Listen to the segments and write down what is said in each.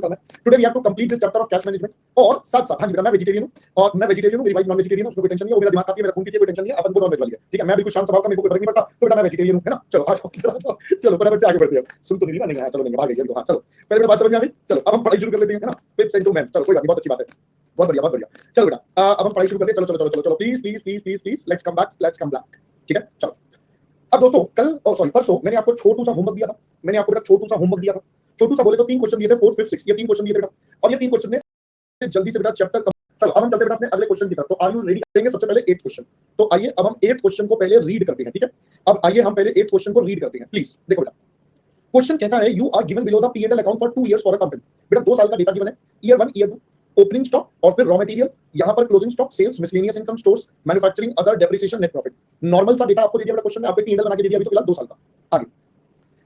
करना है। Today we have to complete this chapter of cash management. और साथ साथ, हाँ जी बेटा, मैं वेजिटेरियन हूँ और मैं वेजिटेरियन हूँ, मेरी वाइफ नॉन वेजिटेरियन है, उसको कोई टेंशन नहीं है, वो मेरा दिमाग खाती है, मेरा खून पीती है, कोई टेंशन नहीं है, अपन को नॉन वेज वाली है, ठीक है। मैं बिल्कुल शांत स्वभाव का, मेरे को कोई फर्क नहीं पड़ता, तो बेटा मैं वेजिटेरियन हूँ, है ना। चलो आज चलो फटाफट से आगे बढ़ते हैं। सुन तो नहीं रहा, चलो नहीं भाग गई, हाँ चलो पहले मेरी बात समझ में आ गई। चलो अब हम पढ़ाई शुरू कर लेते हैं, है ना। फिफ्थ सेंचुरी मैन, चलो कोई बात नहीं, बहुत अच्छी बात है, बहुत बढ़िया बहुत बढ़िया। चलो बेटा अब हम पढ़ाई शुरू करते हैं। चलो चलो चलो चलो चलो please please please please please let's come back, ठीक है। चलो अब दोस्तों कल सॉरी परसों मैंने आपको छोटू सा होमवर्क दिया था। मैंने आपको बेटा छोटू सा होमवर्क दिया था। छोटू सा बोले तो 3 क्वेश्चन दिए थे, 4th 5th 6th, ये 3 क्वेश्चन दिए थे बेटा। और ये 3 क्वेश्चन ने जल्दी से बेटा चैप्टर। चलो अब हम चलते बेटा अपने अगले क्वेश्चन की तरफ। तो आर यू रेडी? करेंगे सबसे पहले 8th क्वेश्चन। तो आइए अब हम 8th क्वेश्चन को पहले रीड करते हैं, ठीक है। अब आइए हम पहले 8th क्वेश्चन को रीड करते हैं, प्लीज देखो बेटा। क्वेश्चन कहता है you are given below the P&L account for 2 years for a company. बेटा 2 साल का डेटा गिवन है, ईयर 1 ईयर 2, ओपनिंग स्टॉक और फिर रॉ मटेरियल, यहां पर closing stock, sales, miscellaneous income, stores, manufacturing, other, depreciation, net profit. Normal सा डेटा आपको दे दिया बेटा क्वेश्चन में, आपको P&L बना के दे दिया अभी तो फिलहाल 2 साल का। आगे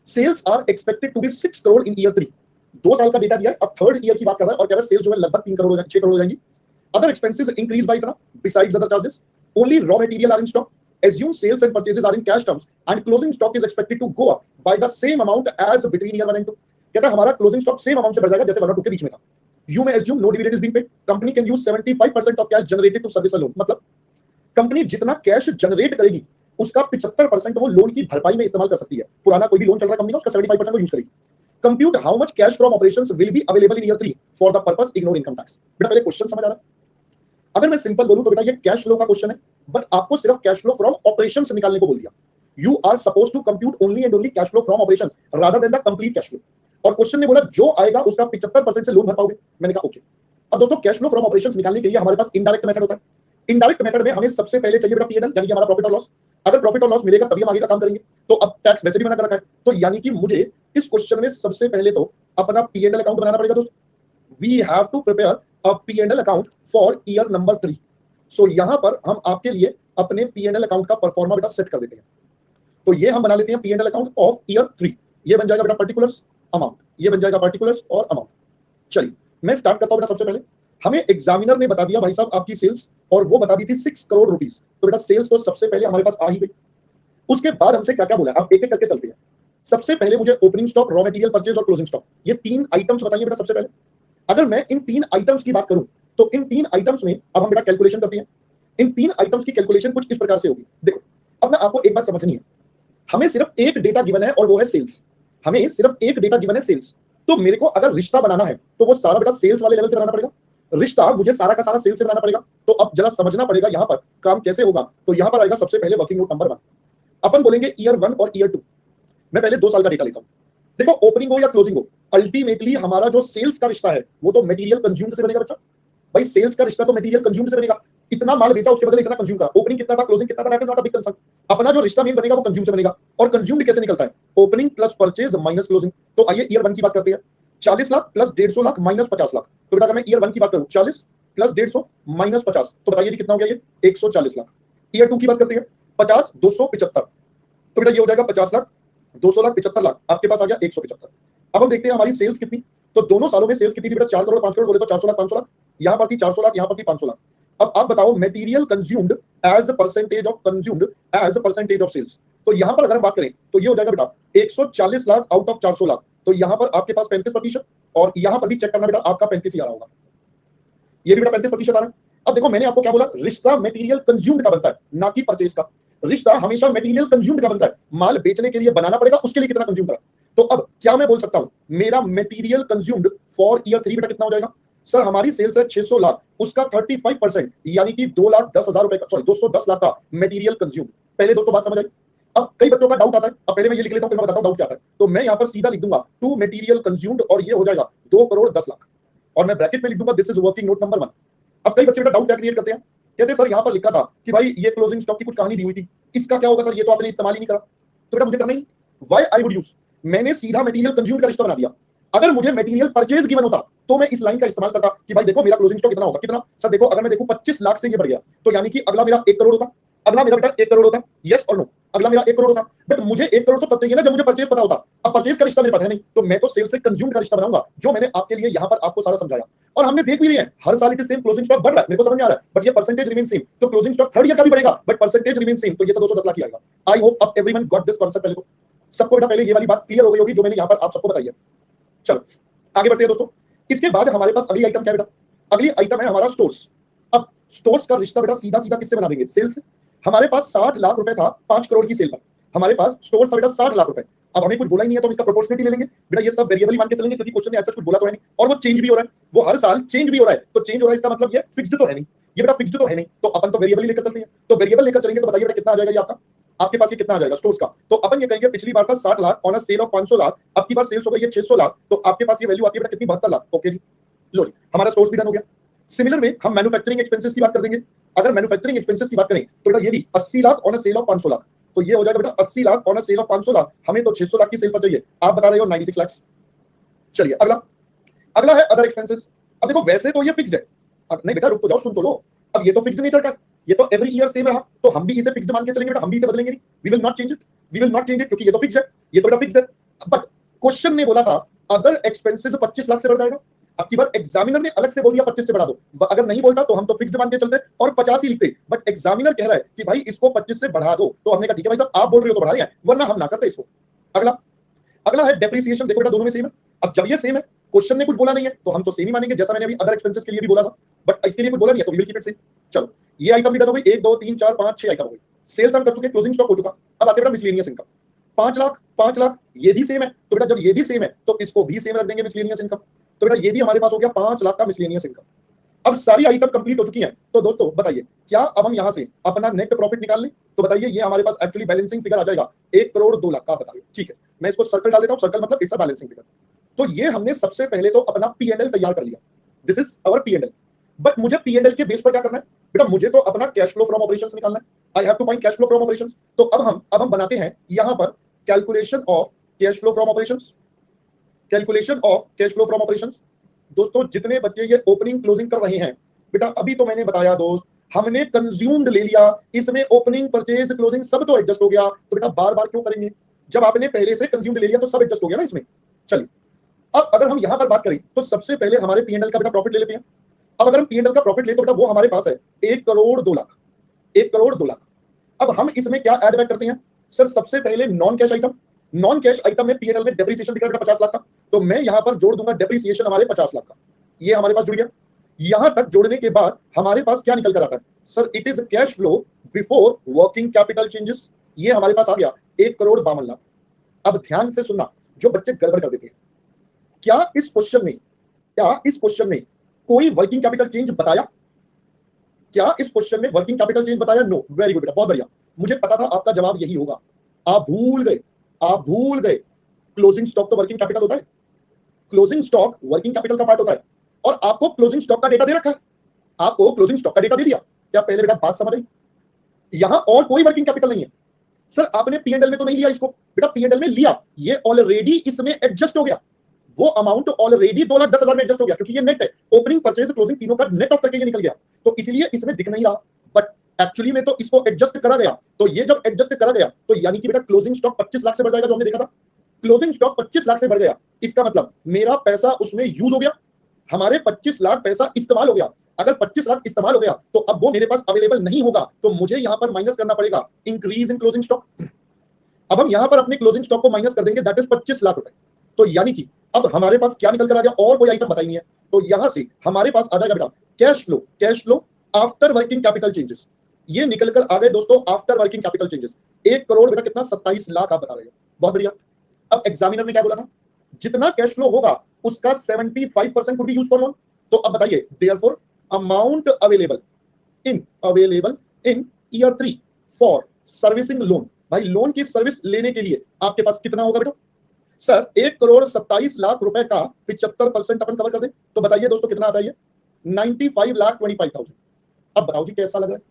sales are expected to be 6 crore in year 3। 2 साल का डेटा दिया है, अब थर्ड ईयर की बात कर रहा है और कह रहा है सेल्स जो है लगभग 3 करोड़ हो जाएंगे, 6 करोड़ हो जाएंगी। अदर एक्सपेंसेस इंक्रीज बाय इतना, besides other charges, only raw material are in stock, assume sales and purchases are in cash terms and closing stock is expected to go up by the same amount as between year 1 and 2। कहता है हमारा closing stock same amount से बढ़ जाएगा जैसे 1 और 2 के बीच में था। You may assume no dividend is being paid. Company can use 75% of cash generated to service a loan। मतलब कंपनी जितना कैश जनरेट करेगी उसका 75% वो लोन की भरपाई में इस्तेमाल कर सकती है। पुराना कोई भी लोन चल रहा है कंपनी का, उसका 75% वो यूज करेगी। Compute how much cash from operations will be available in year 3 for the purpose ignore income tax. बेटा पहले क्वेश्चन समझ आ रहा है? अगर मैं सिंपल बोलूं तो बेटा ये कैश फ्लो का क्वेश्चन है, बट आपको सिर्फ कैश फ्लो फ्रॉम ऑपरेशंस निकालने को बोल दिया। You are suppose to compute only and only cash flow from operations rather than the complete cash flow. और क्वेश्चन ने बोला जो आएगा उसका 75% से लोन भर पाओगे। मैंने कहा ओके। अब दोस्तों कैश फ्लो फ्रॉम ऑपरेशंस निकालने के लिए हमारे पास इनडायरेक्ट मेथड होता है। इनडायरेक्ट मेथड में हमें सबसे पहले चाहिए बेटा P&L, यानी कि हमारा प्रॉफिट और लॉस। अगर प्रॉफिट और लॉस मिलेगा तभी हम आगे का काम करेंगे। तो अब टैक्स वैसे भी बना कर रखा है, तो यानी कि मुझे इस क्वेश्चन में सबसे पहले तो अपना P&L अकाउंट बनाना पड़ेगा दोस्तों। We have to prepare a P&L account for year number 3। So यहां पर हम आपके लिए अपने P&L अकाउंट का परफॉर्मा बेटा सेट कर देते हैं। तो ये हम बना लेते हैं P&L अकाउंट ऑफ ईयर 3। ये बन जाएगा बेटा पर्टिकुलर्स, अमाउंट, ये बन जाएगा पर्टिकुलर्स और अमाउंट। चलिए मैं स्टार्ट करता हूं बेटा। सबसे पहले हमें एग्जामिनर ने बता दिया भाई साहब आपकी सेल्स, और वो बता दी थी 6 करोड़ रुपीस। तो बेटा सेल्स तो सबसे पहले हमारे पास आ ही गई। उसके बाद हमसे क्या क्या बोला, आप एक एक करके चलते हैं। सबसे पहले मुझे opening stock, raw material purchase और क्लोजिंग स्टॉक, ये 3 आइटम्स बताइए बेटा। सबसे पहले अगर मैं इन 3 आइटम्स की बात करूं तो इन 3 आइटम्स में अब हम बेटा कैलकुलेशन करते हैं। इन 3 आइटम्स की कैलकुलेशन कुछ इस प्रकार से होगी। देखो अब ना आपको एक बात समझनी है, हमें सिर्फ एक डेटा गिवन है और वो है सेल्स। हमें सिर्फ एक डेटा गिवन है सेल्स। तो मेरे को अगर रिश्ता बनाना है तो वो सारा बेटा सेल्स वाले लेवल से बनाना पड़ेगा। रिश्ता मुझे सारा का सारा सेल्स से बनाना पड़ेगा। तो अब जरा समझना पड़ेगा यहां पर काम कैसे होगा। तो यहां पर आएगा सबसे पहले वर्किंग नोट नंबर 1। अपन बोलेंगे ईयर 1 और ईयर 2। मैं पहले 2 साल का डेटा लेता हूं। देखो ओपनिंग हो या क्लोजिंग हो, अल्टीमेटली हमारा जो सेल्स का रिश्ता है वो तो मटेरियल कंज्यूम्ड से बनेगा बच्चा। भाई सेल्स का रिश्ता तो मटेरियल कंज्यूम्ड से बनेगा। इतना माल बेचा उसके बदले इतना कंज्यूम करा। ओपनिंग कितना था, क्लोजिंग कितना था, that is not a big concern. अपना जो रिश्ता मेन बनेगा वो कंज्यूम से बनेगा। और कंज्यूम्ड कैसे निकलता है, opening plus purchase minus closing. तो आइए ईयर 1 की बात करते हैं। 40 लाख प्लस 150 लाख माइनस 50 लाख। तो बेटा अगर मैं ईयर 1 की बात करूं 40 प्लस 150 माइनस 50, तो बताइए जी कितना हो गया ये 140 लाख। ईयर 2 की बात करते हैं 50 275, तो बेटा ये हो जाएगा 50 लाख 200 लाख 75 लाख। आपके पास आ गया 175। अब हम देखते हैं हमारी सेल्स कितनी। तो दोनों सालों में सेल्स कितनी थी बेटा 4 करोड़ 5 करोड़ बोले तो 400 लाख 500 लाख। यहां पर थी 400 लाख, यहां पर थी 500 लाख। अब आप बताओ material consumed as percentage of consumed as percentage of sales. तो यहां पर अगर हम बात करें तो ये हो जाएगा बेटा 140 लाख आउट ऑफ 400 लाख। तो यहां पर आपके पास 35%, और यहां पर भी चेक करना बेटा आपका 35 ही आ रहा होगा। ये भी बेटा 35% आ रहा है। अब देखो मैंने आपको क्या बोला, रिश्ता मटेरियल कंज्यूम्ड का बनता है ना कि परचेज का। रिश्ता हमेशा मटेरियल कंज्यूम्ड का बनता है। माल बेचने के लिए बनाना पड़ेगा, उसके लिए कितना कंज्यूम करा। तो अब क्या मैं बोल सकता हूं, मेरा मटेरियल कंज्यूम्ड फॉर ईयर 3 बेटा कितना हो जाएगा। सर हमारी सेल्स है 600 लाख, उसका 35% यानी कि 2,10,000 रुपए का, सॉरी 210 लाख का मटेरियल कंज्यूम। पहले दोस्तों बात समझ आई। अब कई बच्चों का डाउट आता है, अब पहले मैं ये लिख लेता हूं फिर मैं बताता हूं डाउट क्या आता है। तो मैं यहां पर सीधा लिख दूंगा टू मटेरियल कंज्यूम्ड, और ये हो जाएगा 2 करोड़ 10 लाख, और मैं ब्रैकेट में लिख दूंगा this is working note number 1। अब कई बच्चे बेटा डाउट क्या क्रिएट करते हैं, कहते हैं सर यहां पर लिखा था कि भाई ये क्लोजिंग स्टॉक की कुछ कहानी दी हुई थी, इसका क्या होगा सर, ये तो आपने इस्तेमाल ही नहीं करा। तो बेटा मुझे करना ही, व्हाई आई वुड यूज, मैंने सीधा मटेरियल कंज्यूम का रिश्ता बना दिया। अगर मुझे मटेरियल परचेज गिवन होता तो मैं इस लाइन का इस्तेमाल करता कि भाई देखो मेरा क्लोजिंग स्टॉक कितना होगा, कितना सर देखो अगर मैं देखूं 25 लाख से ये बढ़ गया तो यानी कि अगला मेरा 1 करोड़ होता। अगला मेरा बेटा 1 करोड़ होता, यस और नो, अगला मेरा 1 करोड़ होता। बट मुझे 1 करोड़ तो तब चाहिए ना जब मुझे परचेज पता होता। अब परचेज का रिश्ता मेरे पास है नहीं, तो मैं तो सेल से कंज्यूम का रिश्ता बनाऊंगा, जो मैंने आपके लिए यहां पर आपको सारा समझाया। और हमने देख भी लिया है हर साल it is same, closing stock बढ़ रहा है, मेरे को समझ में आ रहा है, बट ये परसेंटेज रिमेन सेम। तो क्लोजिंग स्टॉक थर्ड ईयर का भी बढ़ेगा बट परसेंटेज रिमेन सेम, तो ये तो 210 लाख ही आएगा। आई होप अब एवरीवन गॉट दिस कांसेप्ट। पहले तो सबको बेटा पहले ये वाली बात क्लियर हो गई होगी जो मैंने यहां पर आप सबको बताई है। चलो आगे बढ़ते हैं दोस्तों। इसके बाद हमारे पास अगली आइटम क्या है बेटा? अगली आइटम है हमारा स्टोर्स। अब स्टोर्स का रिश्ता बेटा सीधा सीधा किससे बना देंगे? सेल से। हमारे पास 60 लाख रुपए था 5 करोड़ की सेल पर, हमारे पास स्टोर्स था बेटा 60 लाख रुपए। अब हमें कुछ बोला ही नहीं है तो हम इसका प्रोपोर्शनलिटी ले लेंगे बेटा, ये सब वेरिएबल ही मान के चलेंगे क्योंकि क्वेश्चन में ऐसा कुछ बोला तो है नहीं, और वो चेंज भी हो रहा है, वो हर साल चेंज भी हो रहा है, तो चेंज हो रहा है इसका मतलब ये फिक्स्ड तो है नहीं, ये बेटा फिक्स्ड तो है नहीं, तो अपन तो वेरिएबल ही लेकर चलते हैं। तो वेरिएबल लेकर चलेंगे तो बताइए बेटा कितना आ जाएगा ये आपका? आपके पास ये कितना आ जाएगा स्टोर्स का? तो अपन ये कहेंगे पिछली बार था 60 lakh on a sale of 500 lakh, अब की बार सेल्स हो गई है 600 लाख, तो आपके पास ये वैल्यू आती है बेटा कितनी? 72 लाख। ओके जी, लो जी, हमारा स्टोर्स भी डन हो गया। सिमिलर वे हम मैन्युफैक्चरिंग एक्सपेंसेस की बात कर देंगे। अगर मैन्युफैक्चरिंग एक्सपेंसेस की बात करें तो बेटा ये भी 80 lakh on a sale of 500 lakh, तो ये हो जाएगा बेटा 80 lakh on a sale of 500 lakh, हमें तो 600 लाख की सेल पर चाहिए, आप बता रहे हो 96 लाख। चलिए अगला, अगला है अदर एक्सपेंसेस। अब देखो वैसे तो ये फिक्स्ड है, अब नहीं बेटा रुक तो जाओ, सुन तो लो, अब ये तो फिक्स्ड नेचर का, ये तो एवरी ईयर सेम रहा, तो हम भी इसे फिक्स्ड मान के चलेंगे बेटा, हम भी इसे बदलेंगे नहीं, we will not change it, we will not change it, क्योंकि ये तो फिक्स्ड है, ये तो बेटा फिक्स्ड है। बट क्वेश्चन ने बोला था अदर एक्सपेंसेस 25 लाख से बढ़ जाएगा, अब की बार एग्जामिनर ने अलग से बोल दिया 25 से बढ़ा दो, अगर नहीं बोलता तो हम तो फिक्स्ड मान के चलते और 50 ही लिखते, बट एग्जामिनर कह रहा है कि भाई इसको 25 से बढ़ा दो, तो हमने कहा ठीक है भाई साहब आप बोल रहे हो तो बढ़ा रहे हैं, वरना हम ना करते इसको। अगला, अगला है डेप्रिसिएशन। देखो बेटा दोनों में सेम है, अब जब ये सेम है, क्वेश्चन ने कुछ बोला नहीं है तो हम तो सेम ही मानेंगे, जैसा मैंने अभी अदर एक्सपेंसेस के लिए भी बोला था, बट इसके लिए कुछ बोला नहीं है तो we will keep it same. चलो ये आइटम भी डन हो गई, 1 2 3 4 5 6 आइटम हो गई। सेल्स हम कर चुके, क्लोजिंग स्टॉक हो चुका, अब आते बेटा मिसलेनियस इनकम। 5 लाख 5 लाख ये भी सेम है, तो बेटा जब ये भी सेम है तो इसको भी सेम रख देंगे मिसलेनियस इनकम, तो बेटा ये भी हमारे पास हो गया 5 लाख का मिसलेनियस इनकम। अब सारी आइटम कंप्लीट हो चुकी हैं, तो दोस्तों बताइए क्या अब हम यहां से अपना नेट प्रॉफिट निकाल लें? तो बताइए ये हमारे पास एक्चुअली बैलेंसिंग फिगर आ जाएगा 1 करोड़ 2 लाख का, बताइए ठीक है, मैं इसको सर्कल डाल देता हूं, सर्कल मतलब इट्स अ बैलेंसिंग फिगर। तो ये हमने सबसे पहले तो अपना P&L तैयार कर लिया, this is our P&L, but मुझे P&L के बेस पर क्या करना है बेटा? मुझे तो अपना कैश फ्लो फ्रॉम ऑपरेशंस निकालना है, I have to find cash flow from operations. तो अब हम बनाते हैं यहां पर calculation of cash flow from operations, calculation of cash flow from operations. दोस्तों जितने बच्चे ये ओपनिंग क्लोजिंग कर रहे हैं बेटा, अभी तो मैंने बताया दोस्त, हमने कंज्यूम्ड ले लिया, इसमें ओपनिंग परचेज क्लोजिंग सब तो एडजस्ट हो गया, तो बेटा बार बार क्यों करेंगे? जब आपने पहले से कंज्यूम्ड ले लिया तो सब एडजस्ट हो गया ना इसमें। चलिए अब अगर हम यहां पर बात करें तो सबसे पहले हमारे P&L का बेटा प्रॉफिट ले लेते हैं। अब अगर हम P&L का प्रॉफिट ले तो बेटा वो हमारे पास है 1 करोड़ 2 लाख, 1 करोड़ 2 लाख। अब हम इसमें क्या ऐड बैक करते हैं सर? सबसे पहले non cash item, non cash item में P&L में डेप्रिसिएशन दिख रहा है 50 लाख का, तो मैं यहां पर जोड़ दूंगा डेप्रिसिएशन हमारे 50 लाख का, ये हमारे पास जुड़ गया। यहां तक जोड़ने के बाद हमारे पास क्या निकल कर आता है sir? It is cash flow before working capital changes, ये हमारे पास आ गया 1 करोड़ 52 लाख। अब ध्यान से सुनना, जो बच्चे गड़बड़ कर देते हैं, क्या इस क्वेश्चन में, क्या इस क्वेश्चन में कोई वर्किंग कैपिटल चेंज बताया? क्या इस क्वेश्चन में वर्किंग कैपिटल चेंज बताया? नो, वेरी गुड बेटा, बहुत बढ़िया, मुझे पता था आपका जवाब यही होगा, आप भूल गए, आप भूल गए। क्लोजिंग स्टॉक तो वर्किंग कैपिटल होता है, क्लोजिंग स्टॉक वर्किंग कैपिटल का पार्ट होता है, और आपको क्लोजिंग स्टॉक का डेटा दे रखा है, आपको क्लोजिंग स्टॉक का डेटा दे दिया, क्या पहले बेटा बात समझ आई? यहां और कोई वर्किंग कैपिटल नहीं है सर, आपने P&L में तो नहीं लिया इसको बेटा, P&L में लिया, ये ऑलरेडी इसमें एडजस्ट हो गया, वो अमाउंट ऑलरेडी 2,10,000 में एडजस्ट हो गया, क्योंकि ये नेट है, ओपनिंग परचेज क्लोजिंग तीनों का नेट ऑफ करके ये निकल गया, तो इसलिए इसमें दिख नहीं रहा, बट एक्चुअली में तो इसको एडजस्ट करा गया, तो ये जब एडजस्ट करा गया तो यानी कि बेटा क्लोजिंग स्टॉक 25 लाख से बढ़ जाएगा, जो हमने देखा था, क्लोजिंग स्टॉक 25 लाख से बढ़ गया, इसका मतलब मेरा पैसा उसमें यूज हो गया, हमारे 25 लाख पैसा इस्तेमाल हो गया। अगर 25 लाख इस्तेमाल हो गया तो अब वो मेरे पास अवेलेबल नहीं होगा, तो मुझे यहां पर माइनस करना पड़ेगा इंक्रीज इन क्लोजिंग स्टॉक। अब हम यहां पर अपने क्लोजिंग स्टॉक को माइनस कर देंगे, दैट इज 25 लाख रुपए, तो यानी कि अब हमारे पास क्या निकल कर आ गया? और कोई आइटम बताई नहीं है, तो यहां से हमारे पास आ जाएगा बेटा cash flow, cash flow after working capital changes, ये निकल कर आ गए दोस्तों after working capital changes. 1 crore बेटा कितना? 27 लाख आप बता रहे हो, बहुत बढ़िया। अब एग्जामिनर ने क्या बोला था? जितना कैश फ्लो होगा उसका 75% could be used for loan, तो अब बताइए therefore amount available in year 3 for servicing loan, भाई लोन की सर्विस लेने के लिए आपके पास कितना होगा बेटा? सर 1 करोड़ 27 लाख रुपए का 75% अपन कवर कर दे, तो बताइए दोस्तों कितना आता है? 95,25,000। अब बताओ जी कैसा लग रहा है?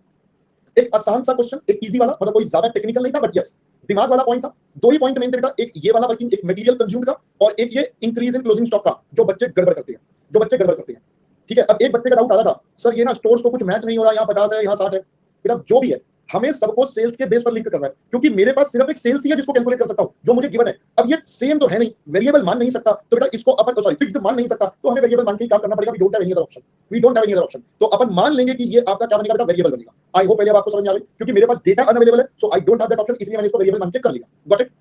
एक आसान सा क्वेश्चन, एक इजी वाला, मतलब कोई ज्यादा टेक्निकल नहीं था, बट यस दिमाग वाला पॉइंट था। दो ही पॉइंट मेन थे बेटा, एक ये वाला वर्किंग, एक मटेरियल कंज्यूम्ड का, और एक ये इंक्रीज इन क्लोजिंग स्टॉक का, जो बच्चे गड़बड़ करते हैं, जो बच्चे गड़बड़ करते हैं। ठीक है, अब एक बच्चे का डाउट आ रहा था, सर ये ना स्टोर्स को कुछ मैच नहीं हो रहा, यहाँ 50 है यहाँ 60 है, बेटा जो भी है हमें सबको सेल्स के बेस पर लिंक करना है, क्योंकि मेरे पास सिर्फ एक सेल्स ही है जिसको कैलकुलेट कर सकता हूं, जो मुझे गिवन है। अब ये सेम तो है नहीं, वेरिएबल मान नहीं सकता, तो बेटा इसको अपन सॉरी फिक्स्ड मान नहीं सकता, तो हमें वेरिएबल मान के ही काम करना पड़ेगा। We don't have any other option, we don't have any other option. तो अपन मान लेंगे कि ये आपका क्या बनेगा बेटा? वेरिएबल बनेगा। आई होप पहले अब आपको समझ में आ गई, क्योंकि मेरे पास डेटा अनअवेलेबल है, so I don't have that option, इसलिए मैंने इसको वेरिएबल मान के कर लिया। Got it?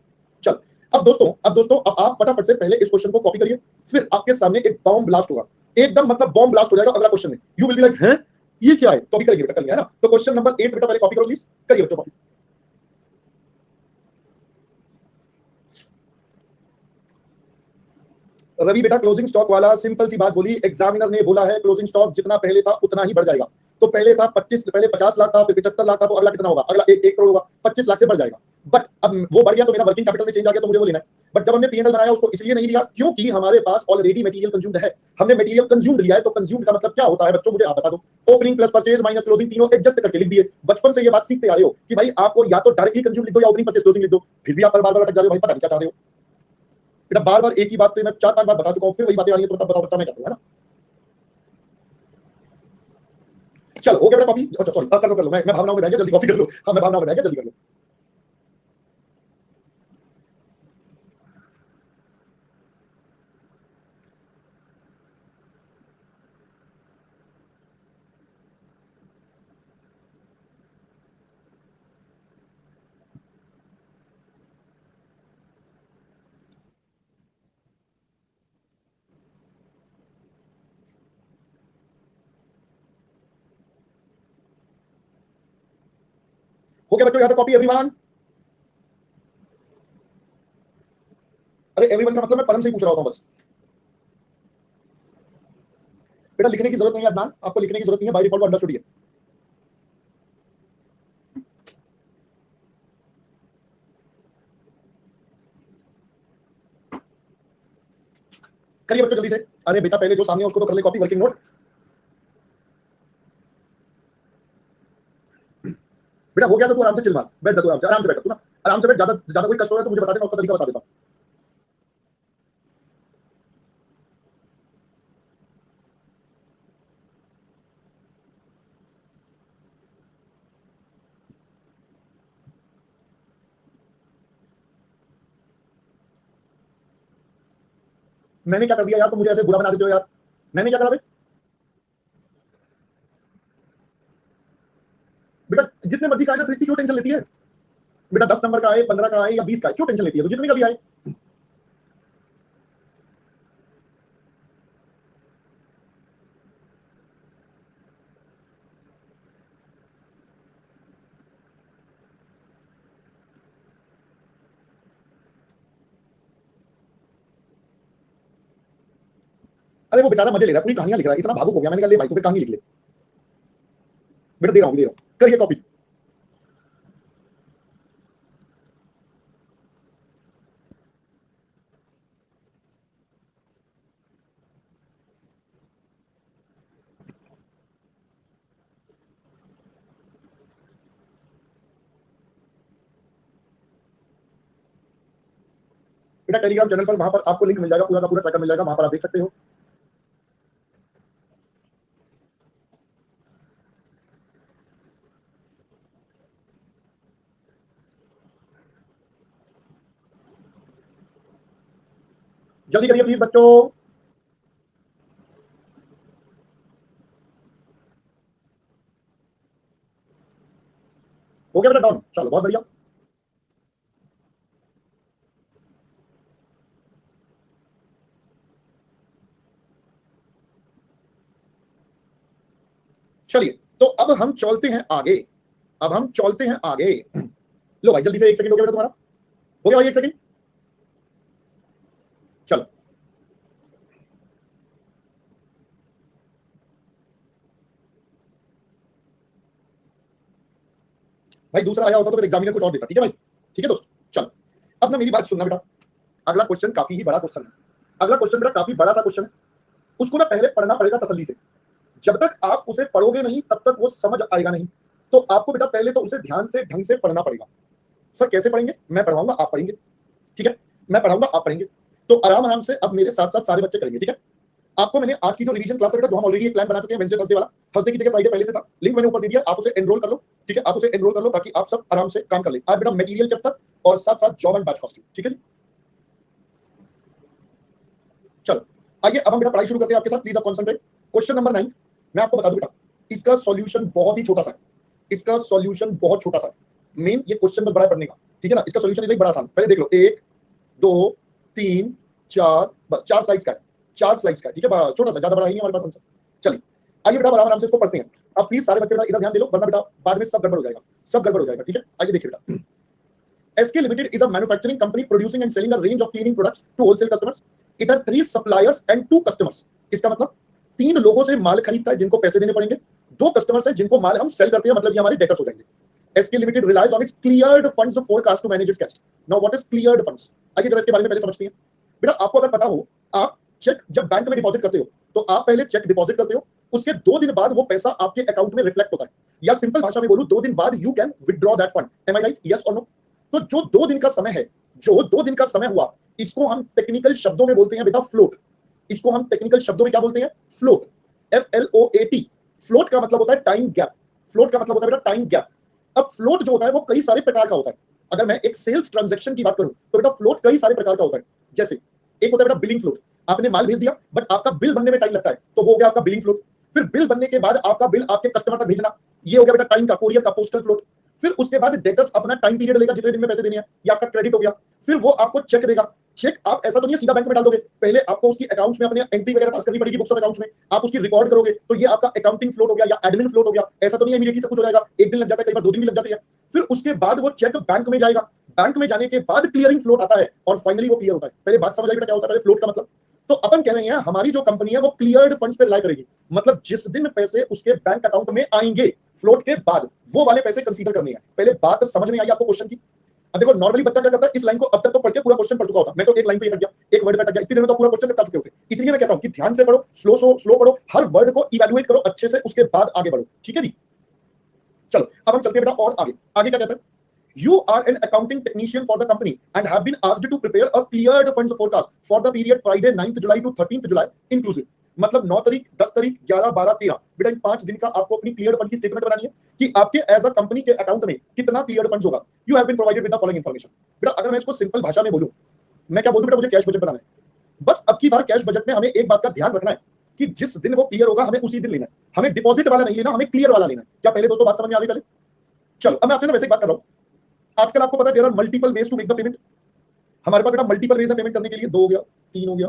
चल अब आप फटाफट से पहले इस क्वेश्चन को कॉपी करिए, फिर आपके सामने एक बॉम्ब ब्लास्ट होगा, एकदम मतलब बॉम्ब ब्लास्ट हो जाएगा अगला क्वेश्चन में। यू विल बी लाइक, हैं ये क्या है? तो अभी करिए बेटा, कर लिया है ना? तो क्वेश्चन नंबर 8 बेटा पहले कॉपी करो प्लीज, करिए बच्चों कॉपी। रवि बेटा क्लोजिंग स्टॉक वाला सिंपल सी बात बोली, एग्जामिनर ने बोला है क्लोजिंग स्टॉक जितना पहले था उतना ही बढ़ जाएगा। तो पहले था 25, पहले 50 लाख था, फिर 75 लाख था, तो अगला कितना होगा? अगला 1 करोड़ होगा, 25 लाख से बढ़ जाएगा। बट अब वो बढ़ गया तो मेरा वर्किंग कैपिटल में चेंज आ गया, तो मुझे वो लेना है। बट जब हमने पीएनएल बनाया उसको इसलिए नहीं लिया क्योंकि हमारे पास ऑलरेडी मटेरियल कंज्यूम्ड है। हमने मटेरियल कंज्यूम्ड लिया है, तो कंज्यूम्ड का मतलब क्या होता है बच्चों, मुझे आप बता दो। Opening plus purchase minus closing तीनों एडजस्ट करके लिख दिए। बचपन से ये बात सीखते आ रहे हो कि भाई आपको या तो डायरेक्टली कंज्यूम लिख दो या ओपनिंग परचेज क्लोजिंग लिख दो, फिर भी आप बार बार अटक जा रहे हो भाई, पता नहीं क्या चाह रहे हो बेटा। बार बार एक ही बात पे मैं 4-5 बार बता चुका हूं, फिर वही बातें आ रही है, तो तब बताओ बच्चा मैं क्या करूं, है ना? चलो हो गया बेटा कॉपी। अच्छा सॉरी, कर लो मैं भावनाओं में बह गया, जल्दी कॉपी कर लो। हाँ मैं भावनाओं में बह गया, जल्दी कर लो। हो गया बच्चों यहाँ तक कॉपी एवरीवन? अरे एवरीवन का मतलब मैं परम से ही पूछ रहा होता हूं बस। बेटा लिखने की जरूरत नहीं है अदनान, आपको लिखने की जरूरत नहीं है, बाय डिफॉल्ट अंडरस्टूड है। करिए बच्चों जल्दी से। अरे बेटा पहले जो सामने है उसको तो कर ले कॉपी, वर्किंग नोट। बेटा हो गया तो तू आराम से चिल मार, बैठ जा, तू आराम से बैठ तू ना, आराम से बैठ। ज्यादा ज्यादा कोई कष्ट हो रहा है तो मुझे बता देना, उसका तरीका बता देता हूं। मैंने क्या कर दिया यार, तुम मुझे ऐसे बुरा बना देते हो यार। मैंने क्या करा बे? बेटा जितने मर्जी का आए ना, सृष्टि क्यों टेंशन लेती है? बेटा 10 नंबर का आए, 15 का आए या 20 का आए, क्यों टेंशन लेती है? तो जितने का भी आए। अरे वो बेचारा मजे ले रहा है, पूरी कहानियां लिख रहा है, इतना भावुक हो गया। मैंने कहा ले भाई तो फिर कहानी लिख ले। बेटा दे रहा हूं, करिए कॉपी। बेटा टेलीग्राम चैनल पर, वहां पर आपको लिंक मिल जाएगा, पूरा का पूरा ट्रैकर मिल जाएगा, वहां पर आप देख सकते हो। जल्दी करिए प्लीज बच्चों। हो गया बेटा डॉन, चलो बहुत बढ़िया। चलिए तो अब हम चलते हैं आगे, अब हम चलते हैं आगे। लो भाई जल्दी से, 1 सेकंड हो गया बेटा तुम्हारा, हो गया भाई 1 सेकंड। चलो भाई, दूसरा आया होता तो फिर एग्जामिनर कुछ और देता, ठीक है भाई? ठीक है दोस्त, चलो अब ना मेरी बात सुनना बेटा। अगला क्वेश्चन काफी ही बड़ा क्वेश्चन है। अगला क्वेश्चन बेटा काफी बड़ा सा क्वेश्चन है, उसको ना पहले पढ़ना पड़ेगा तसल्ली से। जब तक आप उसे पढ़ोगे नहीं तब तक वो समझ आएगा नहीं। तो आपको बेटा पहले तो उसे ध्यान से ढंग से पढ़ना पड़ेगा। सर कैसे पढ़ेंगे? मैं पढ़ाऊंगा आप पढ़ेंगे, ठीक है? मैं पढ़ाऊंगा आप पढ़ेंगे, तो आराम आराम से अब मेरे साथ साथ सारे बच्चे करेंगे, ठीक है? आपको मैंने आज की जो रिवीजन क्लास है बेटा, जो हम ऑलरेडी एक प्लान बना चुके हैं वेडनेसडे थर्सडे वाला, थर्सडे की जगह फ्राइडे पहले से था, लिंक मैंने ऊपर दे दिया, आप उसे एनरोल कर लो, ठीक है? आप उसे एनरोल कर लो ताकि आप सब आराम से काम कर ले। आज बेटा मटेरियल चैप्टर और साथ साथ जॉब एंड बैच कॉस्ट्यूम, ठीक है? चलो आइए अब हम बेटा पढ़ाई शुरू करते हैं आपके साथ, प्लीज आप कॉन्सेंट्रेट। क्वेश्चन नंबर 9 मैं आपको बता दूं बेटा, इसका सॉल्यूशन बहुत ही छोटा सा है, इसका सॉल्यूशन बहुत छोटा सा है। मेन ये क्वेश्चन बस बड़ा है पढ़ने का, ठीक है ना? इसका सॉल्यूशन इतना बड़ा आसान, पहले देख लो 1 2 3 4, बस 4 स्लाइड्स का है, 4 स्लाइड्स का है, ठीक है, छोटा सा, ज्यादा बड़ा नहीं है हमारे पास आंसर। चलिए आइए बेटा आराम से इसको पढ़ते हैं। अब प्लीज सारे बच्चे बेटा इधर ध्यान दे लो, वरना बेटा बाद में सब गड़बड़ हो जाएगा, सब गड़बड़ हो जाएगा, ठीक है। आइए देखिए बेटा, SK Limited is a manufacturing company producing and selling a range of cleaning products to wholesale customers. It has 3 suppliers and 2 customers. इसका मतलब 3 लोगों से माल खरीदता है जिनको पैसे देने पड़ेंगे, 2 कस्टमर्स है जिनको माल हम सेल करते हैं, मतलब ये हमारे डेटर्स हो जाएंगे। SK Limited relies on its cleared funds forecast to manage its cash. Now what is cleared funds? आइए जरा इसके बारे में पहले समझते हैं। बेटा आपको अगर पता हो, आप चेक जब बैंक में डिपॉजिट करते हो तो आप पहले चेक डिपॉजिट करते हो, उसके 2 दिन बाद वो पैसा आपके अकाउंट में रिफ्लेक्ट होता है, या सिंपल भाषा में बोलूं 2 दिन बाद you can withdraw that fund. Am I right? Yes और नो? तो जो 2 दिन का समय है, जो 2 दिन का समय हुआ, इसको हम टेक्निकल शब्दों में बोलते हैं बेटा फ्लोट। इसको हम टेक्निकल शब्दों में क्या बोलते हैं? Float, FLOAT। फ्लोट का मतलब होता है टाइम गैप, फ्लोट का मतलब होता है बेटा टाइम गैप। अब फ्लोट जो होता है वो कई सारे प्रकार का होता है। अगर मैं एक सेल्स ट्रांजैक्शन की बात करूं तो बेटा फ्लोट कई सारे प्रकार का होता है। जैसे एक होता है बेटा बिलिंग फ्लोट, आपने माल भेज दिया बट आपका बिल बनने में टाइम लगता है, तो वो हो गया आपका बिलिंग फ्लोट। फिर बिल बनने के बाद आपका बिल आपके कस्टमर तक भेजना, ये हो गया बेटा टाइम का, कोरियर का, पोस्टल फ्लोट। फिर उसके बाद डेटर्स अपना टाइम पीरियड लेगा, जितने दिन में पैसे देने हैं, ये आपका क्रेडिट हो गया। फिर वो आपको चेक देगा। चेक आप ऐसा तो नहीं सीधा बैंक में डाल दोगे, पहले आपको उसकी अकाउंट्स में अपने एंट्री वगैरह पास करनी पड़ेगी, बुक्स ऑफ अकाउंट्स में आप उसकी रिकॉर्ड करोगे, तो ये आपका अकाउंटिंग फ्लोट हो गया या एडमिन फ्लोट हो गया। ऐसा तो नहीं इमीडिएटली सब कुछ हो जाएगा, एक दिन लग जाता है, कई बार 2 दिन भी लग जाते हैं। फिर उसके बाद वो चेक बैंक में जाएगा, बैंक में जाने के बाद क्लियरिंग फ्लोट आता है और फाइनली वो क्लियर होता है। पहले बात समझ आई बेटा क्या होता है पहले फ्लोट का मतलब? तो अपन कह रहे हैं हमारी जो कंपनी है वो क्लियर्ड फंड्स पे रिलाई करेगी, मतलब जिस दिन पैसे उसके बैंक अकाउंट में आएंगे फ्लोट के बाद, वो वाले पैसे कंसीडर करने हैं। पहले बात समझ में आई आपको क्वेश्चन की? अब देखो नॉर्मली बच्चा क्या करता है, इस लाइन को अब तक तो पढ़ के पूरा क्वेश्चन पढ़ चुका होता, मैं तो एक लाइन पे अटक गया, एक वर्ड पे अटक गया, इतनी देर में तो पूरा क्वेश्चन निपटा चुके होते। इसलिए मैं कहता हूं कि ध्यान से पढ़ो, स्लो पढ़ो, हर वर्ड को इवैल्यूएट करो अच्छे से, उसके बाद आगे बढ़ो, ठीक है जी। चलो अब हम चलते हैं बेटा और आगे। आगे क्या कहता है? You are an accounting technician for the company and have been asked to prepare a cleared funds forecast for the period Friday 9th July to 13th July inclusive। मतलब 9 तारीख, 10 तारीख, 11, 12, 13 बेटा इन 5 दिन का आपको अपनी क्लियर्ड फंड की स्टेटमेंट बनानी है कि आपके एज अ कंपनी के अकाउंट में कितना क्लियर्ड फंड्स होगा। You have been provided with the following information. बेटा अगर मैं इसको सिंपल भाषा में बोलूं, मैं क्या बोल दूं बेटा, मुझे कैश बजट बनाना है। बस अब की बार कैश बजट में हमें एक बात का ध्यान रखना है कि जिस दिन वो क्लियर होगा हमें उसी दिन लेना है, हमें डिपॉजिट वाला नहीं लेना, हमें क्लियर वाला लेना है। क्या पहले दोस्तों बात समझ में आ गई? पहले चलो अब मैं आपसे ना वैसे एक बात कर रहा हूं, आजकल आपको पता है there are multiple ways to make the payment. हमारे पास बेटा मल्टीपल वेज है पेमेंट करने के लिए, 2 हो गया, 3 हो गया,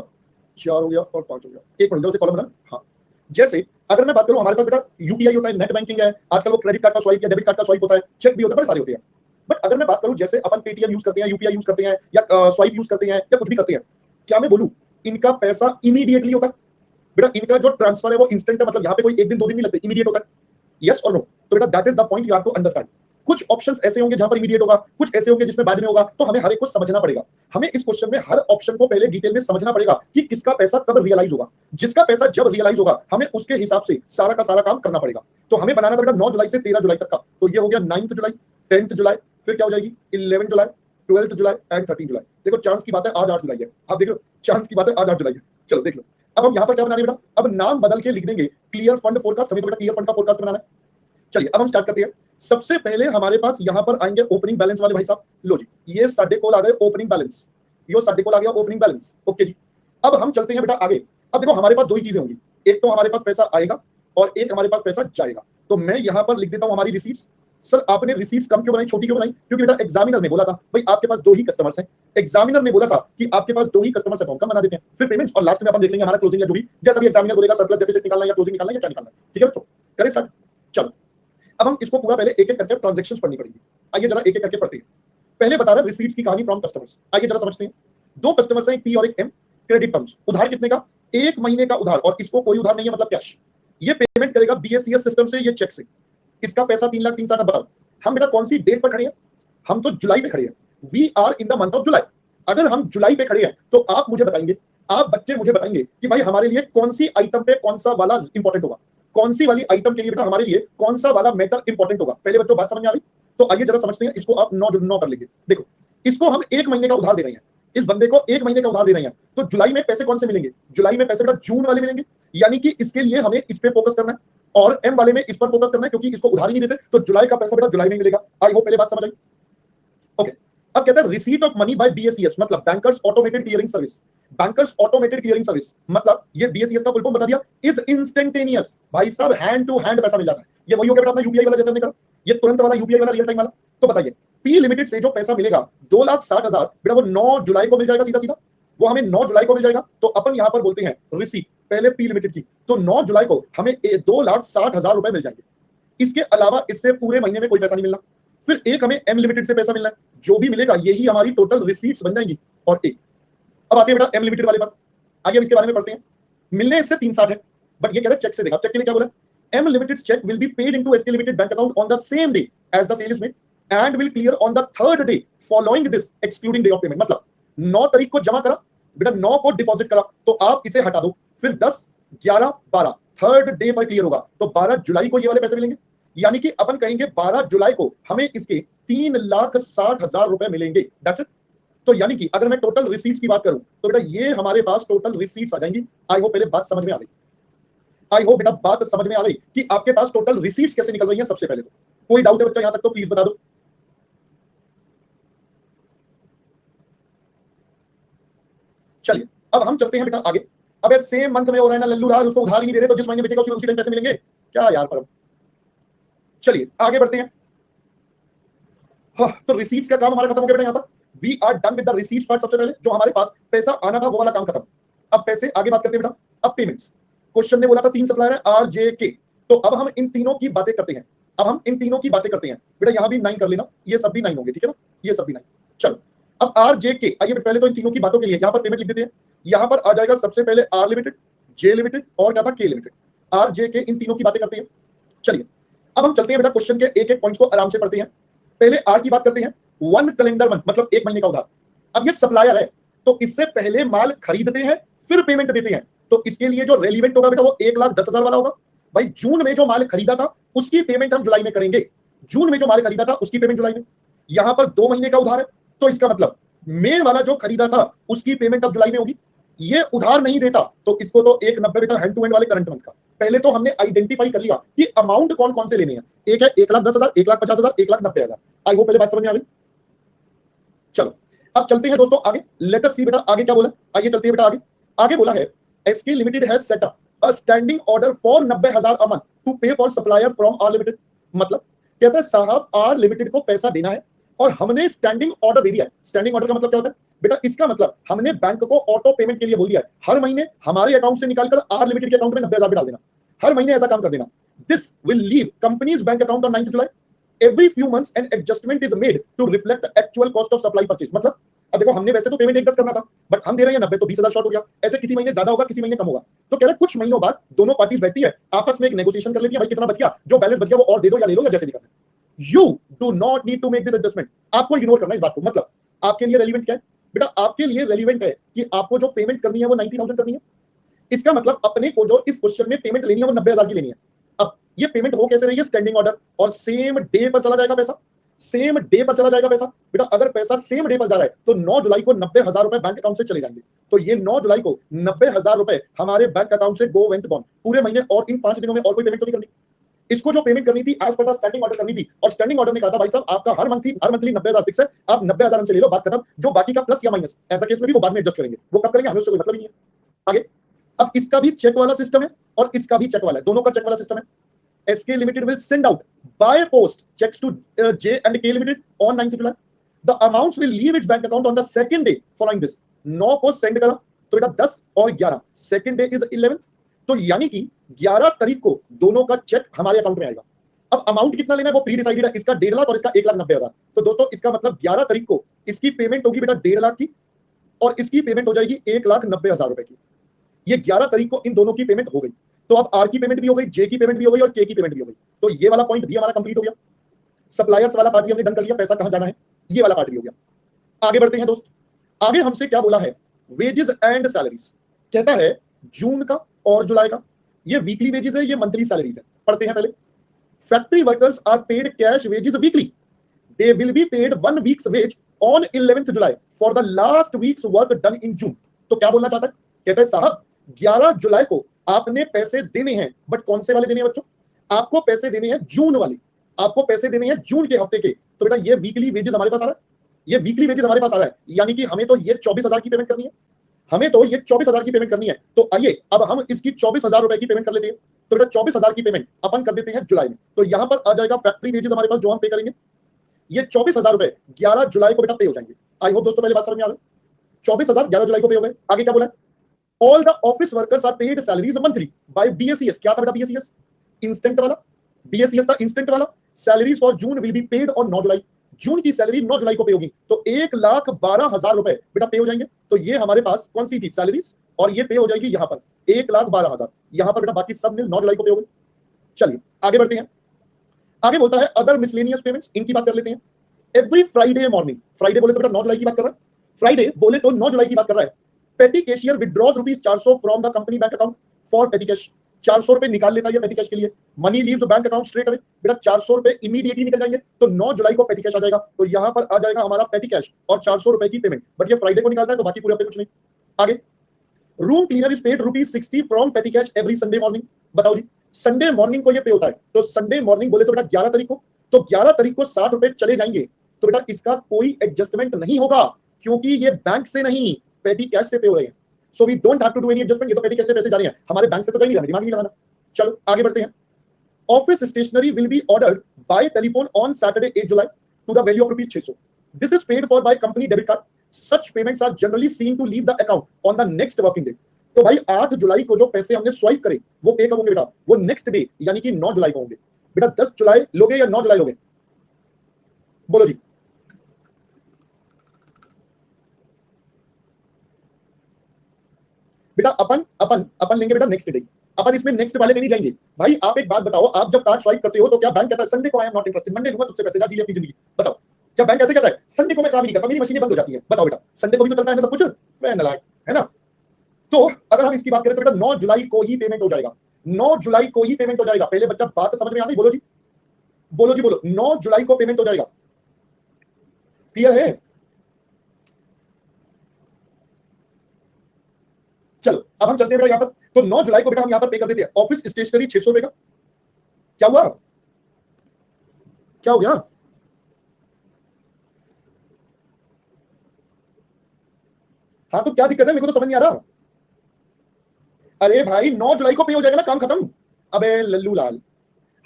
4 हो गया और 5 हो गया। एक मिनट से कॉलम बना। हाँ, जैसे अगर मैं बात करूं, हमारे पास बेटा यूपीआई होता है, नेट बैंकिंग है, आजकल वो क्रेडिट कार्ड का स्वाइप या डेबिट कार्ड का स्वाइप होता है, चेक भी होता है, बड़े सारे होते हैं। बट अगर मैं बात करूं जैसे अपन पेटीएम यूज करते हैं, यूपीआई यूज करते हैं, या स्वाइप यूज करते हैं, या कुछ भी करते हैं, क्या मैं बोलूं इनका पैसा इमीडिएटली होता है? बेटा इनका जो ट्रांसफर है वो इंस्टेंट है, मतलब यहाँ पे कोई 1 दिन 2 दिन नहीं लगते, इमीडिएट होता है। यस और नो? तो बेटा that is the point you have to understand. कुछ ऑप्शंस ऐसे होंगे जहां पर इमीडिएट होगा, कुछ ऐसे होंगे जिसमें बाद में होगा, तो हमें हर एक को समझना पड़ेगा। हमें इस क्वेश्चन में हर ऑप्शन को पहले डिटेल में समझना पड़ेगा कि किसका पैसा कब रियलाइज होगा। जिसका पैसा जब रियलाइज होगा हमें उसके हिसाब से सारा का सारा काम करना पड़ेगा। तो हमें बनाना पड़ेगा 9 जुलाई से 13 जुलाई तक का, तो ये हो गया 9th जुलाई, 10th जुलाई, फिर क्या हो जाएगी 11 जुलाई, 12th जुलाई एंड 13 जुलाई। देखो चांस की बात है आज 8 जुलाई है, आप देख लो चांस की बात है आज 8 जुलाई है। चलो देख लो अब हम यहाँ पर क्या बनाने बेटा, अब नाम बदल के लिख देंगे क्लियर फंड फोरकास्ट। हमें तो बेटा क्लियर फंड का फोरकास्ट बनाना है। चलिए अब हम स्टार्ट करते हैं। सबसे पहले हमारे पास यहां पर आएंगे ओपनिंग बैलेंस वाले भाई साहब। लो जी, ये साडे कोल आ गए ओपनिंग बैलेंस, यो साडे कोल आ गया ओपनिंग बैलेंस। ओके जी, अब हम चलते हैं बेटा आगे। अब देखो हमारे पास 2 ही चीजें होंगी, एक तो हमारे पास पैसा आएगा और एक हमारे पास पैसा जाएगा। तो मैं यहां पर लिख देता हूं हमारी रिसीट्स। सर आपने रिसीट्स कम क्यों बनाई, छोटी क्यों बनाई? क्योंकि बेटा एग्जामिनर ने बोला था भाई आपके पास 2 ही कस्टमर्स हैं, एग्जामिनर ने बोला था कि आपके पास 2 ही कस्टमर्स हैं, तो हम कम बना देते हैं। फिर पेमेंट्स और लास्ट में अपन देख लेंगे हमारा क्लोजिंग या जो भी, जैसा भी एग्जामिनर बोलेगा, सरप्लस डेफिसिट निकालना या क्लोजिंग निकालना या क्या निकालना है। ठीक है बच्चों, करें स्टार्ट। चलो अब हम इसको पूरा पहले एक एक करके ट्रांजैक्शंस पढ़नी पड़ेगी। आइए जरा एक एक करके पढ़ते हैं। पहले बता रहा है रिसीट्स की कहानी फ्रॉम कस्टमर्स। आइए जरा समझते हैं। 2 कस्टमर्स हैं, एक पी और एक एम। क्रेडिट टर्म्स, उधार कितने का? 1 महीने का उधार, और इसको कोई उधार नहीं है मतलब कैश। ये पेमेंट करेगा बीएससीएस सिस्टम से, ये चेक से। इसका पैसा 3,03,000 का। बताओ हम बेटा कौन सी डेट पर खड़े हैं? हम तो जुलाई पे खड़े हैं। We are in the month of July. अगर हम जुलाई पे खड़े हैं तो आप मुझे बताएंगे, आप बच्चे मुझे बताएंगे कि भाई हमारे लिए कौन सी आइटम पे कौन सा वाला इंपॉर्टेंट होगा, कौन सी वाली आइटम के लिए बेटा हमारे लिए कौन सा वाला मैटर इंपॉर्टेंट होगा। पहले बच्चों बात समझ में आ गई? तो आइए जरा समझते हैं। इसको आप 9 कर लेंगे। देखो इसको हम 1 महीने का उधार दे रहे हैं, इस बंदे को 1 महीने का उधार दे रहे हैं। तो जुलाई में पैसे कौन से मिलेंगे? जुलाई में पैसे बेटा जून वाले मिलेंगे, यानी कि इसके लिए हमें इस पे फोकस करना है, और एम वाले में इस पर फोकस करना है क्योंकि इसको उधार ही नहीं देते। तो जुलाई का पैसा बेटा जुलाई में मिलेगा। आई होप पहले बात समझ आई। ओके, अब कहता है receipt of money by BSCS, मतलब bankers automated clearing service. Bankers automated clearing service मतलब ये बीएससीएस का फुल फॉर्म बता दिया, इज इंस्टेंटेनियस। भाई साहब हैंड टू हैंड पैसा मिल जाता है। ये वही हो गया बेटा अपना यूपीआई वाला, जैसे हमने कहा ये तुरंत वाला यूपीआई वाला, रियल टाइम वाला। तो बताइए पी लिमिटेड से जो पैसा मिलेगा 2,60,000 बेटा वो 9 जुलाई को मिल जाएगा, सीधा सीधा वो हमें 9 जुलाई को मिल जाएगा। तो अपन यहां पर बोलते हैं रिसीट पहले पी लिमिटेड की, तो 9 जुलाई को हमें 2,60,000 रुपए मिल जाएंगे। इसके अलावा इससे पूरे महीने में कोई पैसा नहीं मिलना। फिर एक हमें एम लिमिटेड से पैसा मिलना है, जो भी मिलेगा यही हमारी टोटल रिसीट्स बन जाएंगी। और एक अब आते हैं बेटा एम लिमिटेड वाले पर, आइए हम इसके बारे में पढ़ते हैं। मिलने इससे 360 है, बट ये कह रहा है चेक से देखा। चेक के लिए क्या बोला? M limited cheque will be paid into SK limited bank account on the same day as the sale is made and will clear on the third day following this excluding day of payment. मतलब 9 तारीख को जमा करा बेटा, 9 को deposit करा, तो आप इसे हटा दो, फिर 10, 11, 12 थर्ड डे पर क्लियर होगा, तो 12 जुलाई को ये वाले पैसे मिलेंगे। यानी कि अपन कहेंगे 12 जुलाई को हमें इसके 3,60,000 रुपए मिलेंगे। That's it. तो यानी कि अगर मैं टोटल रिसीट्स की बात करूं तो बेटा ये हमारे पास टोटल रिसीट्स आ जाएंगी। आई होप पहले बात समझ में आ गई, आई होप बेटा बात समझ में आ गई कि आपके पास टोटल रिसीट्स कैसे निकल रही है। सबसे पहले तो कोई डाउट है बच्चा यहां तक तो प्लीज बता दो। चलिए अब हम चलते हैं बेटा आगे। अब सेम मंथ में हो रहा है ना लल्लू राज, उसको उधार ही नहीं दे रहे, तो जिस महीने बेचेगा उसी टाइम पैसे मिलेंगे क्या यार परम। चलिए आगे बढ़ते हैं। हाँ, तो रिसीट्स का काम हमारा खत्म हो गया बेटा। यहाँ पर we are done with the receipts part. सबसे पहले जो हमारे पास पैसा आना था वो वाला काम खत्म। अब पैसे आगे बात करते हैं बेटा। अब पेमेंट्स, क्वेश्चन ने बोला था 3 सप्लायर है आर जे के, तो अब हम इन तीनों की बातें करते हैं। अब हम इन तीनों की बातें करते हैं बेटा। यहां भी 9 कर लेना, ये सब भी 9 होंगे, ठीक है ना, ये सब भी 9। चलो अब आर जे के, आइए पहले तो इन तीनों की बातों के लिए यहां पर पेमेंट लिख देते हैं। यहां पर आ जाएगा सबसे पहले आर लिमिटेड, जे लिमिटेड और क्या था के लिमिटेड। आर जे के, इन तीनों की बातें करते हैं। चलिए अब हम चलते हैं बेटा क्वेश्चन के एक एक पॉइंट्स को आराम से पढ़ते हैं। पहले आर की बात करते हैं। 1 कैलेंडर मंथ मतलब 1 महीने का उधार। अब ये सप्लायर है तो इससे पहले माल खरीदते हैं फिर पेमेंट देते हैं, तो इसके लिए जो रेलिवेंट होगा बेटा वो 1,10,000 वाला होगा। भाई जून में जो माल खरीदा था उसकी पेमेंट हम जुलाई में करेंगे। जून में जो माल खरीदा था उसकी पेमेंट जुलाई में। यहां पर 2 महीने का उधार है, तो इसका मतलब मई वाला जो खरीदा था उसकी पेमेंट अब जुलाई में होगी। ये उधार नहीं देता तो इसको तो 1,90 बेटा हैंड टू हैंड वाले करंट मंथ का। पहले तो हमने आइडेंटिफाई कर लिया कि अमाउंट कौन कौन से लेने हैं। एक है 1,10,000, 1,50,000, 1,90,000। आई होप पहले बात समझ में आ गई। चलो अब चलते हैं दोस्तों आगे। लेट अस सी बेटा आगे क्या बोला। आइए चलते हैं बेटा आगे। आगे बोला है SK limited has set up a standing order for 90,000 a month to pay for supplier from R limited. मतलब कहता है साहब आर लिमिटेड को पैसा देना है और हमने स्टैंडिंग ऑर्डर दे दिया है। स्टैंडिंग ऑर्डर का मतलब क्या होता है बेटा? इसका मतलब हमने बैंक को ऑटो पेमेंट के लिए बोल दिया है, हर महीने हमारे अकाउंट से निकालकर आर लिमिटेड के अकाउंट में 90,000 डाल देना, हर महीने ऐसा काम कर देना। This will leave company's bank account on 9 July. Every few months an adjustment is made to reflect actual cost of supply purchase. मतलब अब देखो हमने वैसे तो पेमेंट 1,10 करना था, बट हम दे रहे हैं 90, तो 20,000 शॉर्ट हो गया। ऐसे किसी महीने ज्यादा होगा, किसी महीने कम होगा। तो कह रहे कुछ महीनों बाद दोनों पार्टीज बैठती है, आपस में एक नेगोशिएशन कर लेती है, भाई कितना बच गया, जो बैलेंस बच गया वो और दे दो या ले लो या जैसे भी करना है। You do not need to make this adjustment. आपको इग्नोर करना है इस बात को। मतलब आपके लिए रेलिवेंट क्या है बेटा? आपके लिए रेलिवेंट है कि आपको जो पेमेंट करनी है वो 90,000 करनी है। इसका मतलब अपने को जो इस क्वेश्चन में पेमेंट लेनी है वो 90,000 की लेनी है। अब ये पेमेंट हो कैसे रही है? स्टैंडिंग ऑर्डर, और सेम डे पर चला जाएगा पैसा। सेम डे पर चला जाएगा पैसा बेटा। अगर पैसा सेम डे पर जा रहा है तो 9 जुलाई को 90,000 रुपए बैंक अकाउंट से चले जाएंगे। तो ये 9 जुलाई को 90,000 रुपए हमारे बैंक अकाउंट से गो वेंट गॉन पूरे महीने। और इन 5 दिनों में और कोई पेमेंट तो नहीं करनी। इसको जो पेमेंट करनी थी एज पर स्टैंडिंग ऑर्डर करनी थी, और स्टैंडिंग ऑर्डर ने कहा था भाई साहब आपका हर मंथली 90,000 फिक्स है, आप 90,000 हमसे ले लो, बात खत्म। जो बाकी का प्लस या माइनस ऐसा केस में भी वो बाद में एडजस्ट करेंगे, वो कब करेंगे हमें उससे कोई मतलब ही नहीं है। आगे अब इसका भी चेक वाला सिस्टम है और इसका भी चेक वाला है, दोनों का चेक वाला सिस्टम है। SK Limited will send out by post checks to J and K Limited on 9th July. The amounts will leave its bank account on the second day following this. 9 को send करा तो बेटा 10 और 11, second day is 11th, तो यानी कि 11 तारीख को दोनों का चेक हमारे अकाउंट में आएगा। अब अमाउंट कितना लेना है वो प्री डिसाइडेड है, इसका 1.5 लाख और इसका 1,90,000। तो दोस्तों इसका मतलब 11 तारीख को इसकी पेमेंट होगी बेटा 1.5 लाख की, और इसकी पेमेंट हो जाएगी 1,90,000 रुपए की। ये 11 तारीख को इन दोनों की पेमेंट हो गई। तो अब आर की पेमेंट भी हो गई, जे की पेमेंट भी हो गई और के की पेमेंट भी हो गई। तो ये वाला पॉइंट भी हमारा कंप्लीट हो गया। सप्लायर्स वाला पार्ट भी हमने डन कर लिया, पैसा कहां जाना है ये वाला पार्ट भी हो गया। आगे बढ़ते हैं दोस्त। आगे हमसे क्या बोला है? Wages and salaries. कहता है जून का और जुलाई का, ये वीकली वेजेस है, ये मंथली सैलरीज है। पढ़ते हैं पहले। Factory workers are paid cash wages weekly. They will be paid 1 weeks wage on 11th July for the last weeks work done in June. तो क्या बोलना चाहता है? कहता है साहब 11 जुलाई को आपने पैसे देने हैं, बट कौन से वाले देने हैं बच्चों? आपको पैसे देने हैं जून वाले, आपको पैसे देने हैं जून के हफ्ते के। तो बेटा ये वीकली वेजेस हमारे पास आ रहा है, ये वीकली वेजेस हमारे पास आ रहा है, यानी कि हमें तो ये 24,000 की पेमेंट करनी है, हमें तो ये 24,000 की पेमेंट करनी है। तो आइए अब हम इसकी 24,000 रुपए की पेमेंट कर लेते हैं। तो बेटा 24,000 की पेमेंट अपन कर देते हैं जुलाई में। तो यहां पर आ जाएगा फैक्ट्री वेजेस हमारे पास जो हम पे करेंगे। ये 24,000 रुपए 11 जुलाई को बेटा पे हो जाएंगे। आई होप दोस्तों पहले बात समझ में आ गई। 24,000 11 जुलाई को पे हो गए। आगे क्या बोला है? All the office workers are paid salaries monthly by BSES. क्या था बेटा बीएसईएस? इंस्टेंट वाला। बीएसईएस था इंस्टेंट वाला। Salaries for June will be paid on 9 July. जून की सैलरी 9 जुलाई को पे होगी, तो 1,12,000 रुपए बेटा पे हो जाएंगे। तो ये हमारे पास कौन सी थी? सैलरीज, और ये पे हो जाएगी यहां पर 1,12,000। यहां पर बेटा बाकी सब 9 जुलाई को पे हो गई। चलिए आगे बढ़ते हैं। आगे बोलता है अदर मिसलेनियस पेमेंट्स, इनकी बात कर लेते हैं। एवरी फ्राइडे मॉर्निंग, फ्राइडे बोले तो बेटा 9 जुलाई की बात कर रहा है, फ्राइडे बोले तो 9 जुलाई की बात कर रहा है। पेटी cashier withdraws ₹400 from the company bank account for पेटी कैश। 400 रुपए निकाल लेता है पेटी कैश के लिए। Money leaves bank account straight away. बेटा 400 रुपए इमीडिएटली निकल जाएंगे, तो 9 जुलाई को पेटी कैश आ जाएगा। तो यहां पर आ जाएगा हमारा पेटी कैश और 400 रुपए की पेमेंट। बट ये फ्राइडे को निकालता है, तो बाकी पूरे हफ्ते कुछ नहीं। आगे, room cleaner is paid ₹60 from पेटी कैश एवरी संडे मॉर्निंग। बताओ जी, संडे मॉर्निंग को ये पे होता है, तो संडे मॉर्निंग बोले तो बेटा 11 तारीख को, तो 11 तारीख को 60 रुपए चले जाएंगे। तो बेटा इसका कोई एडजस्टमेंट नहीं होगा, क्योंकि ये बैंक से नहीं पेटी कैश से पे हो रहे हैं। So we don't have to do any adjustment. ये तो पेटी कैश से पैसे जा रहे हैं, हमारे बैंक से तो जा नहीं रहा, दिमाग नहीं लगाना। चलो आगे बढ़ते हैं। Office stationery will be ordered by telephone on Saturday 8 July to the value of ₹600। This is paid for by company debit card. Such payments are generally seen to leave the account on the next working day. तो भाई 8 जुलाई को जो पैसे हमने swipe करे वो पे कब होंगे बेटा? वो नेक्स्ट डे यानी कि 9 जुलाई को होंगे। बेटा 10 जुलाई लोगे या 9 जुलाई लोगे? बोलो जी। बेटा अपन अपन अपन लेंगे बेटा नेक्स्ट डे। अपन इसमें नेक्स्ट वाले में नहीं जाएंगे। भाई आप एक बात बताओ, आप जब कार्ड स्वाइप करते हो तो क्या बैंक कहता है संडे को I am not interested, Monday दूंगा तुझसे पैसे, जा जी अपनी जिंदगी? बताओ, क्या बैंक ऐसे कहता है? संडे को मैं काम नहीं करता, मेरी मशीनें बंद हो जाती हैं। बताओ बेटा, संडे को भी तो चलता है ना सब कुछ। मैं नालायक, है ना? तो अगर हम इसकी बात करें तो बेटा 9 जुलाई को ही पेमेंट हो जाएगा। 9 जुलाई को ही पेमेंट हो जाएगा। पहले बच्चा बात समझ में आ गई? बोलो जी, बोलो जी, बोलो। 9 जुलाई को पेमेंट हो जाएगा। क्लियर है? चलो अब हम चलते हैं बेटा यहां पर। तो 9 जुलाई को बेटा हम यहां पर पे कर देते हैं। ऑफिस स्टेशनरी 600 रुपए का। क्या हुआ? क्या हो गया? हाँ तो क्या दिक्कत है? मेरे को तो समझ नहीं आ रहा। अरे भाई 9 जुलाई को पे हो जाएगा ना, काम खत्म। अबे लल्लू लाल,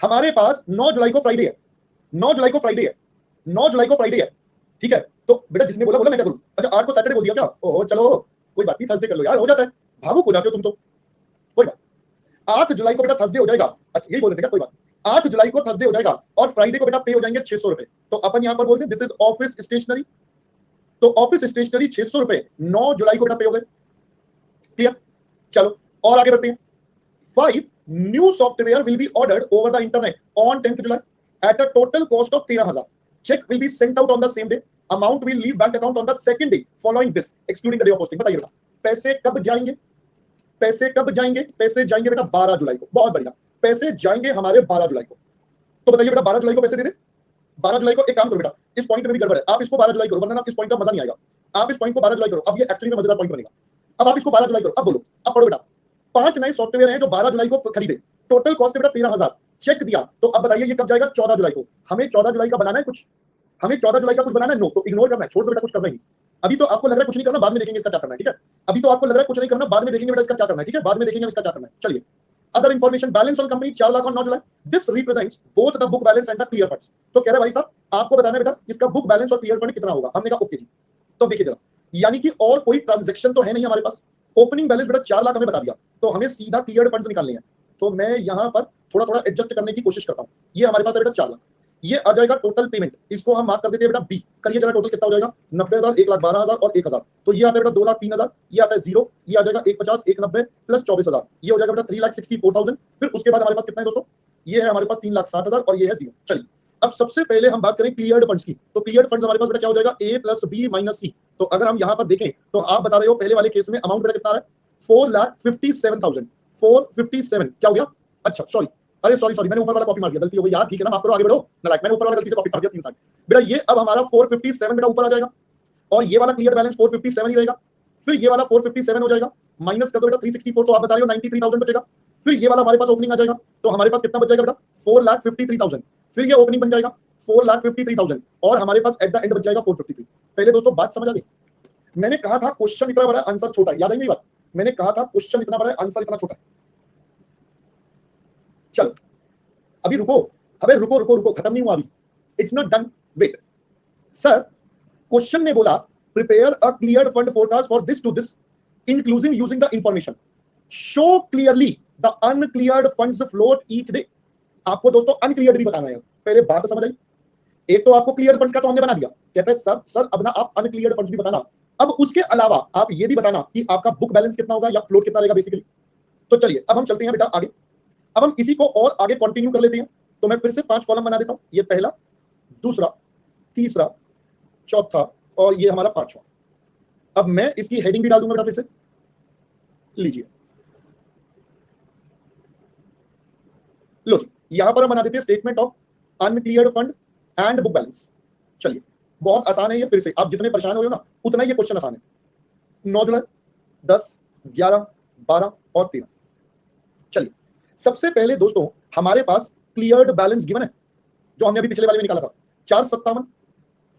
हमारे पास 9 जुलाई को फ्राइडे है। 9 जुलाई को फ्राइडे है। 9 जुलाई को फ्राइडे है। ठीक है, तो बेटा जिसने बोला बोला मैं क्या करूं? अच्छा 8 को सैटरडे बोल दिया क्या? ओहो चलो कोई बात नहीं, थर्सडे कर लो यार, हो जाता है। भावुक हो जाते हो तुम तो। कोई बात। 8 जुलाई को बेटा थर्सडे हो जाएगा। अच्छा यही बोल रहे थे क्या? कोई बात। 8 जुलाई को थर्सडे हो जाएगा और फ्राइडे को बेटा पे हो जाएंगे 600 रुपए। तो अपन यहां पर बोलते हैं दिस इज ऑफिस स्टेशनरी। तो ऑफिस स्टेशनरी 600 रुपए 9 जुलाई को बेटा पे हो गए। क्लियर? चलो और आगे बढ़ते हैं। 5 new software will be ordered over the internet on 10th July at a total cost of 13,000. Check will be sent out on the same day. Amount will leave bank account on the second day following this, excluding the day of posting. बताइए बेटा पैसे कब जाएंगे? पैसे कब जाएंगे? पैसे जाएंगे बेटा 12 जुलाई को। बहुत बढ़िया, पैसे जाएंगे हमारे 12 जुलाई को। तो बताइए बेटा 12 जुलाई को पैसे दे दे। 12 जुलाई को एक काम करो बेटा, इस पॉइंट में भी गड़बड़ है, आप इसको 12 जुलाई करो वरना इस पॉइंट का मजा नहीं आएगा। आप इस पॉइंट को 12 जुलाई करो, अब ये एक्चुअली में मजेदार पॉइंट बनेगा। अब आप इसको 12 जुलाई करो। अब बोलो, अब पढ़ो बेटा। 5 नए सॉफ्टवेयर हैं जो 12 जुलाई को खरीदे, टोटल कॉस्ट बेटा 13,000। चेक दिया, तो अब बताइए ये कब जाएगा? 14 जुलाई को। हमें 14 जुलाई का बनाना है कुछ, हमें 14 जुलाई का कुछ बनाना है। नो, तो इग्नोर करना है, छोड़ दो बेटा, कुछ करना ही नहीं। अभी तो आपको लग रहा है कुछ नहीं करना, बाद में देखेंगे इसका क्या करना है। ठीक है, अभी तो आपको लग रहा है कुछ नहीं करना, बाद में देखेंगे बेटा इसका क्या करना है। ठीक है, बाद में देखेंगे इसका क्या करना है। चलिए, other information, balance on company 4 lakh on 9 July. This represents both the book balance and the clear funds. तो कह रहे भाई साहब आपको बताना है बेटा इसका बुक बैलेंस और क्लियर फंड कितना होगा। हमने कहा ओके जी। तो देखिए जरा, यानी कि और कोई ट्रांजैक्शन तो है नहीं हमारे पास। ओपनिंग बैलेंस बेटा 4 लाख हमें बता दिया, तो हमें सीधा क्लियर फंड्स निकालने हैं। तो मैं यहां पर थोड़ा थोड़ा एडजस्ट करने की कोशिश करता हूं। ये हमारे पास है बेटा 4 लाख, ये आ जाएगा टोटल पेमेंट। इसको हम मार्क कर देते हैं बेटा बी। करिए जरा टोटल कितना हो जाएगा? 90,000, 1,12,000 और 1,000। तो ये आता है बेटा 2,03,000, ये आता है 0, ये आ जाएगा 150, 190 प्लस 24,000, ये हो जाएगा बेटा 3,64,000। फिर उसके बाद हमारे पास कितना है दोस्तों? ये है हमारे पास 3,60,000 और ये है 0। चलिए अब सबसे पहले हम बात करें क्लियर्ड फंड्स की। तो क्लियर्ड फंड्स हमारे पास बेटा क्या हो जाएगा? ए प्लस बी माइनस सी। तो अगर हम यहां पर देखें तो आप बता रहे हो पहले वाले केस में अमाउंट बेटा कितना आ रहा है? 4,57,000। 457 क्या हो गया? अच्छा सॉरी, अरे सॉरी मैंने ऊपर वाला कॉपी मार दिया, गलती हो गई यार। ठीक है ना, माफ करो, आगे बढ़ो। नालायक, मैंने ऊपर वाला गलती से कॉपी मार दिया 3 साल। बेटा ये अब हमारा 457 बेटा ऊपर आ जाएगा और ये वाला क्लियर बैलेंस 457 ही रहेगा। फिर ये वाला 457 हो जाएगा, माइनस कर दो बेटा 364, तो आप बता रहे हो 93,000 बचेगा। फिर ये वाला हमारे पास ओपनिंग आ जाएगा, तो हमारे पास कितना बच जाएगा बेटा? 4,53,000। फिर ये ओपनिंग बन जाएगा 4,53,000 और हमारे पास एट द एंड बच जाएगा 453। पहले दोस्तों बात समझ आ गई? मैंने कहा था क्वेश्चन इतना बड़ा आंसर छोटा है, याद है मेरी बात? मैंने कहा था क्वेश्चन इतना बड़ा आंसर इतना छोटा है। चलो अभी रुको, अबे रुको रुको रुको, खत्म नहीं हुआ अभी, it's not done, wait. Sir question ने बोला prepare a clear fund forecast for this to this inclusive using the information, show clearly the uncleared funds float each day. आपको दोस्तों अनक्लियर्ड भी बताना है। पहले बात समझ आई, एक तो आपको क्लियर फंड्स का तो हमने बना दिया, कहते हैं सर अब ना आप अनक्लियर्ड फंड्स भी बताना। अब उसके अलावा आप ये भी बताना कि आपका बुक बैलेंस कितना होगा या फ्लोट कितना रहेगा बेसिकली। तो चलिए अब हम चलते हैं बेटा आगे। अब हम इसी को और आगे कंटिन्यू कर लेते हैं। तो मैं फिर से 5 कॉलम बना देता हूं, ये पहला, दूसरा, तीसरा, चौथा और ये हमारा 5वां। अब मैं इसकी हेडिंग भी डाल दूंगा बेटा फिर से, लीजिए लो जी, यहां पर हम बना देते हैं statement of uncleared fund and book balance. चलिए बहुत आसान है ये, फिर से आप जितने परेशान हो रहे हो ना उतना ये क्वेश्चन आसान है। 9 जुलाई 10 11 12 और 13। चलिए सबसे पहले दोस्तों हमारे पास क्लियर्ड बैलेंस गिवन है जो हमने अभी पिछले वाले में निकाला था, 457,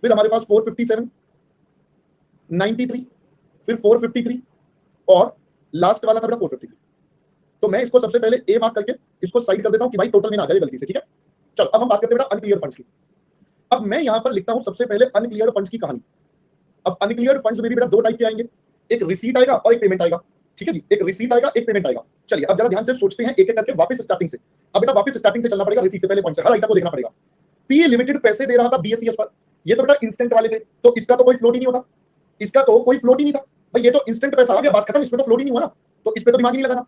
फिर हमारे पास 457, 93, फिर 453 और लास्ट वाला था बेटा 453। तो मैं इसको सबसे पहले ए मार्क करके इसको साइड कर देता हूं कि भाई टोटल में ना आ जाए गलती से, ठीक है। चलो अब हम बात करते हैं बेटा अनक्लियर फंड्स की। अब मैं यहां पर लिखता हूं सबसे पहले अनक्लियर फंड्स की कहानी। अब अनक्लियर फंड्स में भी बेटा 2 टाइप के आएंगे, एक रिसीट आएगा और एक पेमेंट आएगा, ठीक है जी। एक रिसीट आएगा, एक पेमेंट आएगा। चलिए अब जरा ध्यान से सोचते हैं एक एक करके वापस स्टार्टिंग से। अब बेटा वापस स्टार्टिंग से चलना पड़ेगा, रिसीट से पहले पॉइंट से हर आइटम को देखना पड़ेगा। पी लिमिटेड पैसे दे रहा था बीएसईएस पर, ये तो बेटा इंस्टेंट वाले थे, तो इसका तो कोई फ्लोट ही नहीं होता, इसका तो कोई फ्लोट ही नहीं था भाई, ये तो इंस्टेंट पैसा आ गया, बात खत्म, इसमें तो फ्लोट ही नहीं हुआ ना, तो इस पे तो दिमाग ही नहीं लगाना।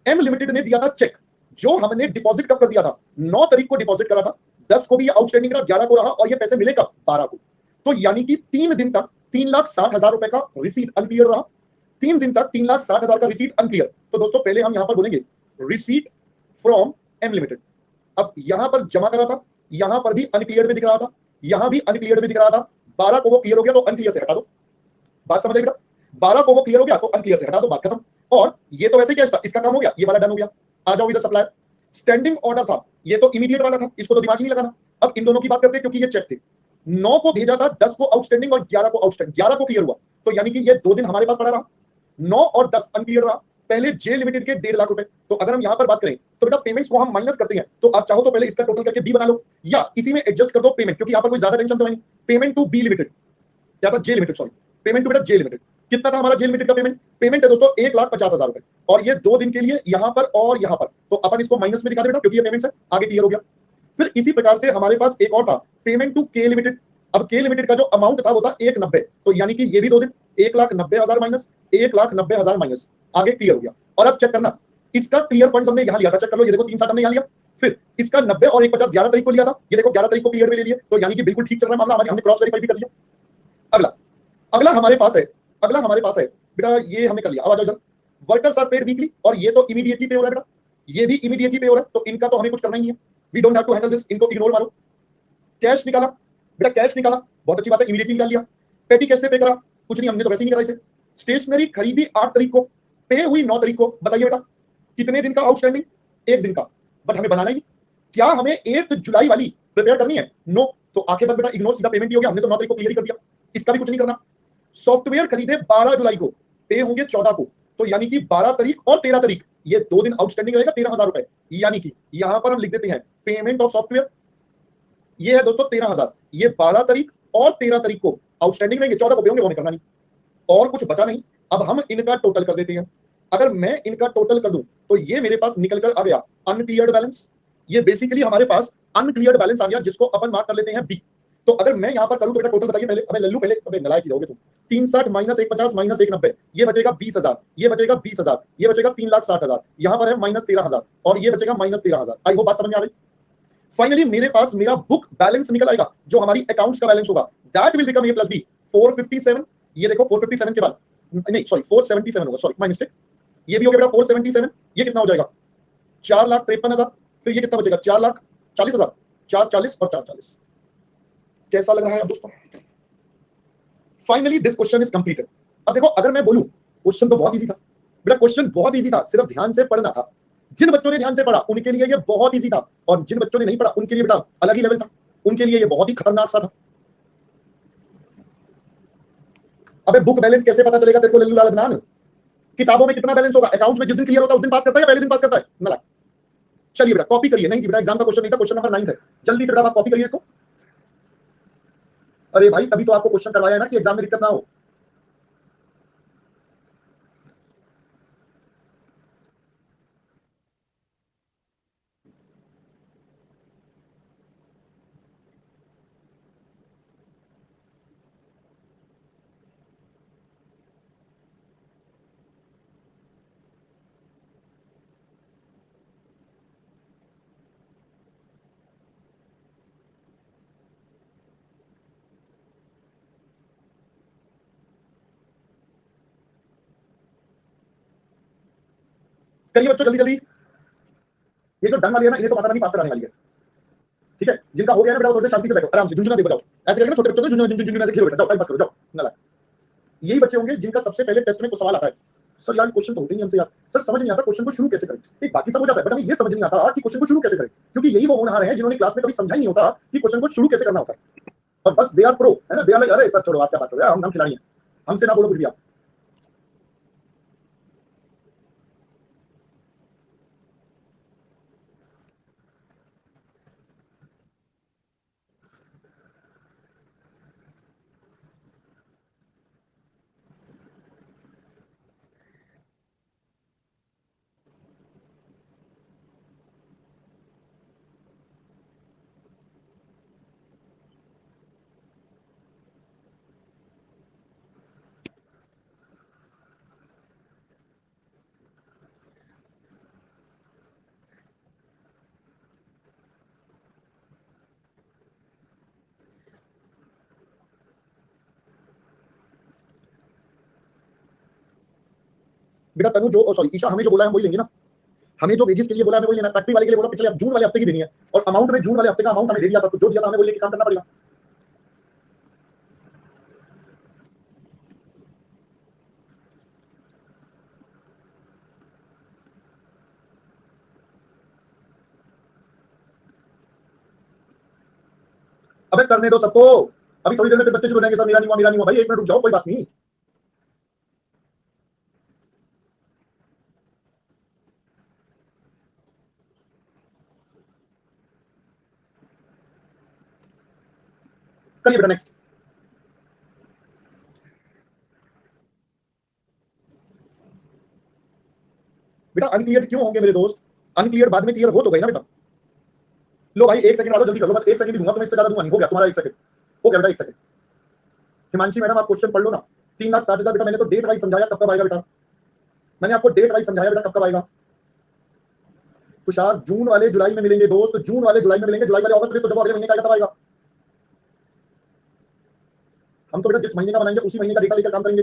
एम लिमिटेड ने दिया था चेक, जो हमने डिपॉजिट कब कर दिया था, 9 तारीख को डिपॉजिट करा था, 10 को भी ये आउटस्टैंडिंग रहा, 11 को रहा और ये पैसे मिले कब, 12 को। तो यानी कि 3 दिन तक 3,60,000 रुपए का रिसीट अनक्लियर रहा, 3 दिन तक 3,60,000 का रिसीट अनक्लियर। तो दोस्तों पहले हम यहां पर बोलेंगे रिसीट फ्रॉम एम लिमिटेड। अब यहां पर जमा करा था, यहां पर भी अनक्लियर में दिख रहा था, यहां भी अनक्लियर में दिख रहा था, 12 को वो क्लियर हो गया तो अनक्लियर से हटा दो, बात समझ आई बेटा। 12 को वो क्लियर हो गया तो अनक्लियर से हटा दो, बात खत्म। और ये तो वैसे क्या था, इसका काम हो गया, ये वाला डन हो गया। आ जाओ इधर सप्लायर, स्टैंडिंग ऑर्डर था, ये तो इमीडिएट वाला था, इसको तो दिमाग ही नहीं लगाना। अब इन दोनों की बात करते हैं क्योंकि ये चेक थे, 9 को भेजा था, 10 को आउटस्टैंडिंग और 11 को आउटस्टैंडिंग, 11 को क्लियर हुआ, तो यानी कि ये 2 दिन हमारे पास पड़ा रहा, 9 और 10 अनक्लियर रहा। पहले जे लिमिटेड के 1.5 लाख रुपए। तो अगर हम यहां पर बात करें तो बेटा पेमेंट्स को हम माइनस करते हैं, तो आप चाहो तो पहले इसका टोटल करके बी बना लो या इसी में एडजस्ट कर दो पेमेंट, क्योंकि यहां पर कोई ज्यादा टेंशन तो नहीं। पेमेंट टू बी लिमिटेड, क्या था, जे लिमिटेड, सॉरी पेमेंट टू बेटा जे लिमिटेड। कितना था हमारा जे लिमिटेड का पेमेंट, पेमेंट है दोस्तों 1,50,000 रुपए, और ये 2 दिन के लिए यहां पर और यहां पर, तो अपन इसको माइनस में दिखा दे बेटा क्योंकि ये पेमेंट्स है, आगे क्लियर हो गया। फिर इसी प्रकार से हमारे पास एक और था पेमेंट टू के लिमिटेड। अब के लिमिटेड का जो अमाउंट था वो था 1,90,000, तो यानी कि ये भी 2 दिन 1,90,000 माइनस 1,90,000 माइनस, आगे क्लियर हो गया। और अब चेक करना, इसका क्लियर फंड्स हमने यहां लिया था, चेक कर लो, ये देखो 3,60 हमने यहां लिया, फिर इसका 90 और 1,50 11 तारीख को लिया था, ये देखो 11 तारीख को क्लियर में ले लिया, तो यानी कि बिल्कुल ठीक चल रहा है मामला, हमने क्रॉस वेरीफाई भी कर लिया। अगला अगला हमारे पास है, अगला हमारे पास है बेटा, ये हमने कर लिया। अब आ जाओ इधर, वर्कर्स आर पेड वीकली, और ये तो इमीडिएटली पे हो रहा है बेटा, ये भी इमीडिएटली पे हो रहा है, तो इनका तो हमें कुछ करना ही नहीं है, we don't have to handle this, इनको इग्नोर मारो। कैश निकाला बेटा, कैश निकाला, बहुत अच्छी बात है, इमीडिएटली निकाल लिया। पेटी कैसे पे करा, कुछ नहीं, हमने तो वैसे ही नहीं करा इसे। स्टेशनरी खरीदी 8 तारीख को, पे हुई 9 तारीख को, बताइए बेटा कितने दिन का आउटस्टैंडिंग, 1 दिन का, बट हमें बनाना ही। क्या हमें 8 जुलाई वाली प्रिपेयर करनी है, नो, तो आंखें बंद बेटा, इग्नोर, सीधा पेमेंट ही हो गया, हमने तो 9 तारीख को क्लियर ही कर दिया, इसका भी कुछ नहीं करना। सॉफ्टवेयर खरीदे 12 जुलाई को, पे होंगे 14 को, तो यानी कि 12 तारीख और 13 तारीख, ये 2 दिन आउटस्टैंडिंग रहेगा 13,000 रुपए, यानी कि यहां पर हम लिख देते हैं पेमेंट ऑफ सॉफ्टवेयर, ये है दोस्तों 13,000, ये 12 तारीख और 13 तारीख को आउटस्टैंडिंग रहेंगे, 14 को पे होंगे, वो हमें करना नहीं, और कुछ बचा नहीं। अब हम इनका टोटल कर देते हैं। अगर मैं इनका टोटल कर दूं तो ये मेरे पास निकल कर आ गया अनक्लियर्ड बैलेंस, ये बेसिकली हमारे पास अनक्लियर्ड बैलेंस आ गया, जिसको अपन मार्क कर लेते हैं बी। तो अगर मैं यहां पर करूं तो बेटा टोटल बताइए पहले, अबे लल्लू पहले, अबे नलायक ही रहोगे तुम। 360 माइनस 150 माइनस 190, ये बचेगा 20,000, ये बचेगा 20,000, ये बचेगा 3,60,000, यहां पर है माइनस 13,000 और ये बचेगा माइनस 13,000। आई होप बात समझ में आ गई। फाइनली मेरे पास मेरा बुक बैलेंस निकल आएगा, जो हमारी अकाउंट्स का बैलेंस होगा, that will become a plus b 457। ये देखो 457 के बाद, नहीं सॉरी 477 होगा, सॉरी माय मिस्टेक, ये भी हो गया बेटा 477, ये कितना हो जाएगा 4,53,000, फिर ये कितना बचेगा 4,40,000, 440 और 440। कैसा लग रहा है अब दोस्तों? Finally this question is completed. अब देखो अगर मैं बोलूं क्वेश्चन तो बहुत इजी था बेटा, क्वेश्चन बहुत इजी था, सिर्फ ध्यान से पढ़ना था। जिन बच्चों ने ध्यान से पढ़ा उनके लिए ये बहुत इजी था, और जिन बच्चों ने नहीं पढ़ा उनके लिए बेटा अलग ही लेवल था, उनके लिए ये बहुत ही खतरनाक सा था। अबे बुक बैलेंस कैसे पता चलेगा तेरे को लल्लू लाल अदनान? किताबों में कितना बैलेंस होगा, अकाउंट्स में जिस दिन क्लियर होता है उस दिन पास करता है या पहले दिन पास करता है? नला। चलिए बेटा कॉपी करिए, नहीं जी बेटा एग्जाम का क्वेश्चन नहीं था, क्वेश्चन नंबर 9 है, जल्दी से बेटा आप कॉपी करिए इसको। अरे भाई तभी तो आपको क्वेश्चन करवाया है ना कि एग्जाम में दिक्कत ना हो। करिए बच्चों जल्दी जल्दी। ये जो डन वाली है ना, इन्हें तो पता नहीं पास कराने वाली है। ठीक है, जिनका हो गया ना बेटा वो थोड़े शांति से बैठो, आराम से झुंझुना देखो, जाओ ऐसे करके ना छोटे बच्चों को झुंझुना झुंझुना से खेलो बेटा, जाओ टाइम पास करो, जाओ नाला। यही बच्चे होंगे जिनका सबसे पहले टेस्ट में कुछ सवाल आता है, सर यार क्वेश्चन तो होते नहीं हमसे यार, सर समझ नहीं आता क्वेश्चन को शुरू कैसे करें। ठीक, बाकी सब हो जाता है बट हमें ये समझ नहीं आता कि क्वेश्चन को शुरू कैसे करें, क्योंकि यही वो होनहार हैं जिन्होंने क्लास में कभी समझा ही नहीं होता कि क्वेश्चन को शुरू कैसे करना होता है। और बस दे आर प्रो, है ना, दे आर लाइक अरे सर छोड़ो आप क्या बात कर रहे हो, हम खिलाड़ी हैं, हमसे ना बोलो कुछ भी आप। बेटा तनु जो सॉरी ईशा, हमें जो बोला है हम वही लेंगे ना, हमें जो वेजेस के लिए बोला है हमें वही लेना, फैक्ट्री वाले के लिए बोला पिछले जून वाले हफ्ते की देनी है, और अमाउंट में जून वाले हफ्ते का अमाउंट हमें दे दिया था, तो जो दिया था हमें वही लेके काम करना पड़ेगा। अबे करने दो सबको, अभी थोड़ी देर में फिर बच्चे शुरू हो जाएंगे, सर मेरा नहीं हुआ भाई, एक मिनट रुक जाओ, कोई बात नहीं। करिए बेटा नेक्स्ट। बेटा अनक्लियर क्यों होंगे मेरे दोस्त, अनक्लियर बाद में क्लियर हो तो गई ना बेटा। लो भाई एक सेकंड वालों जल्दी कर लो, बस एक सेकंड ही दूंगा, तो मैं इससे ज्यादा दूंगा नहीं, हो गया तुम्हारा एक सेकंड, हो गया बेटा एक सेकंड। हिमांशी मैडम आप क्वेश्चन पढ़ लो ना। 3,60,000 बेटा, मैंने तो डेट वाइज समझाया कब कब आएगा बेटा, मैंने आपको डेट वाइज समझाया बेटा कब कब आएगा। तुषार जून वाले जुलाई में मिलेंगे दोस्त, जून वाले जुलाई में मिलेंगे, जुलाई वाले अगस्त में, तो जब अगले महीने का आएगा तब आएगा। हम तो बेटा जिस महीने का बनाएंगे उसी महीने का डेटा लेकर काम करेंगे।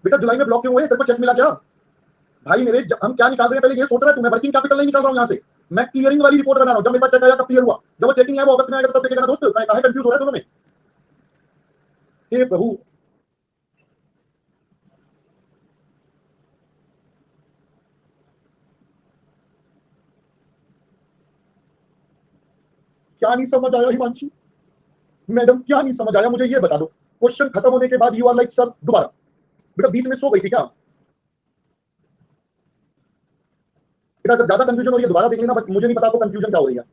बेटा जुलाई में ब्लॉक क्यों हुए, तेरे को चेक मिला क्या? भाई मेरे हम क्या निकाल रहे हैं पहले ये सोच रहा है तू, मैं वर्किंग कैपिटल नहीं निकाल रहा हूं यहां से, मैं क्लियरिंग वाली रिपोर्ट बना रहा हूं, जब मेरे पास चेक आया तब क्लियर हुआ, जब वो चेकिंग है वो अगस्त में आएगा तब देखेगा दोस्त, काहे कंफ्यूज हो रहा है दोनों में। हे प्रभु, क्या नहीं समझ आया हिमांशु मैडम, क्या नहीं समझ आया मुझे ये बता दो, क्वेश्चन खत्म होने के बाद यू आर लाइक सर दोबारा, बेटा बीच में सो गई थी क्या? बेटा जब ज्यादा कंफ्यूजन हो रही है दोबारा देख लेना, बट मुझे नहीं पता आपको कंफ्यूजन क्या हो रही है।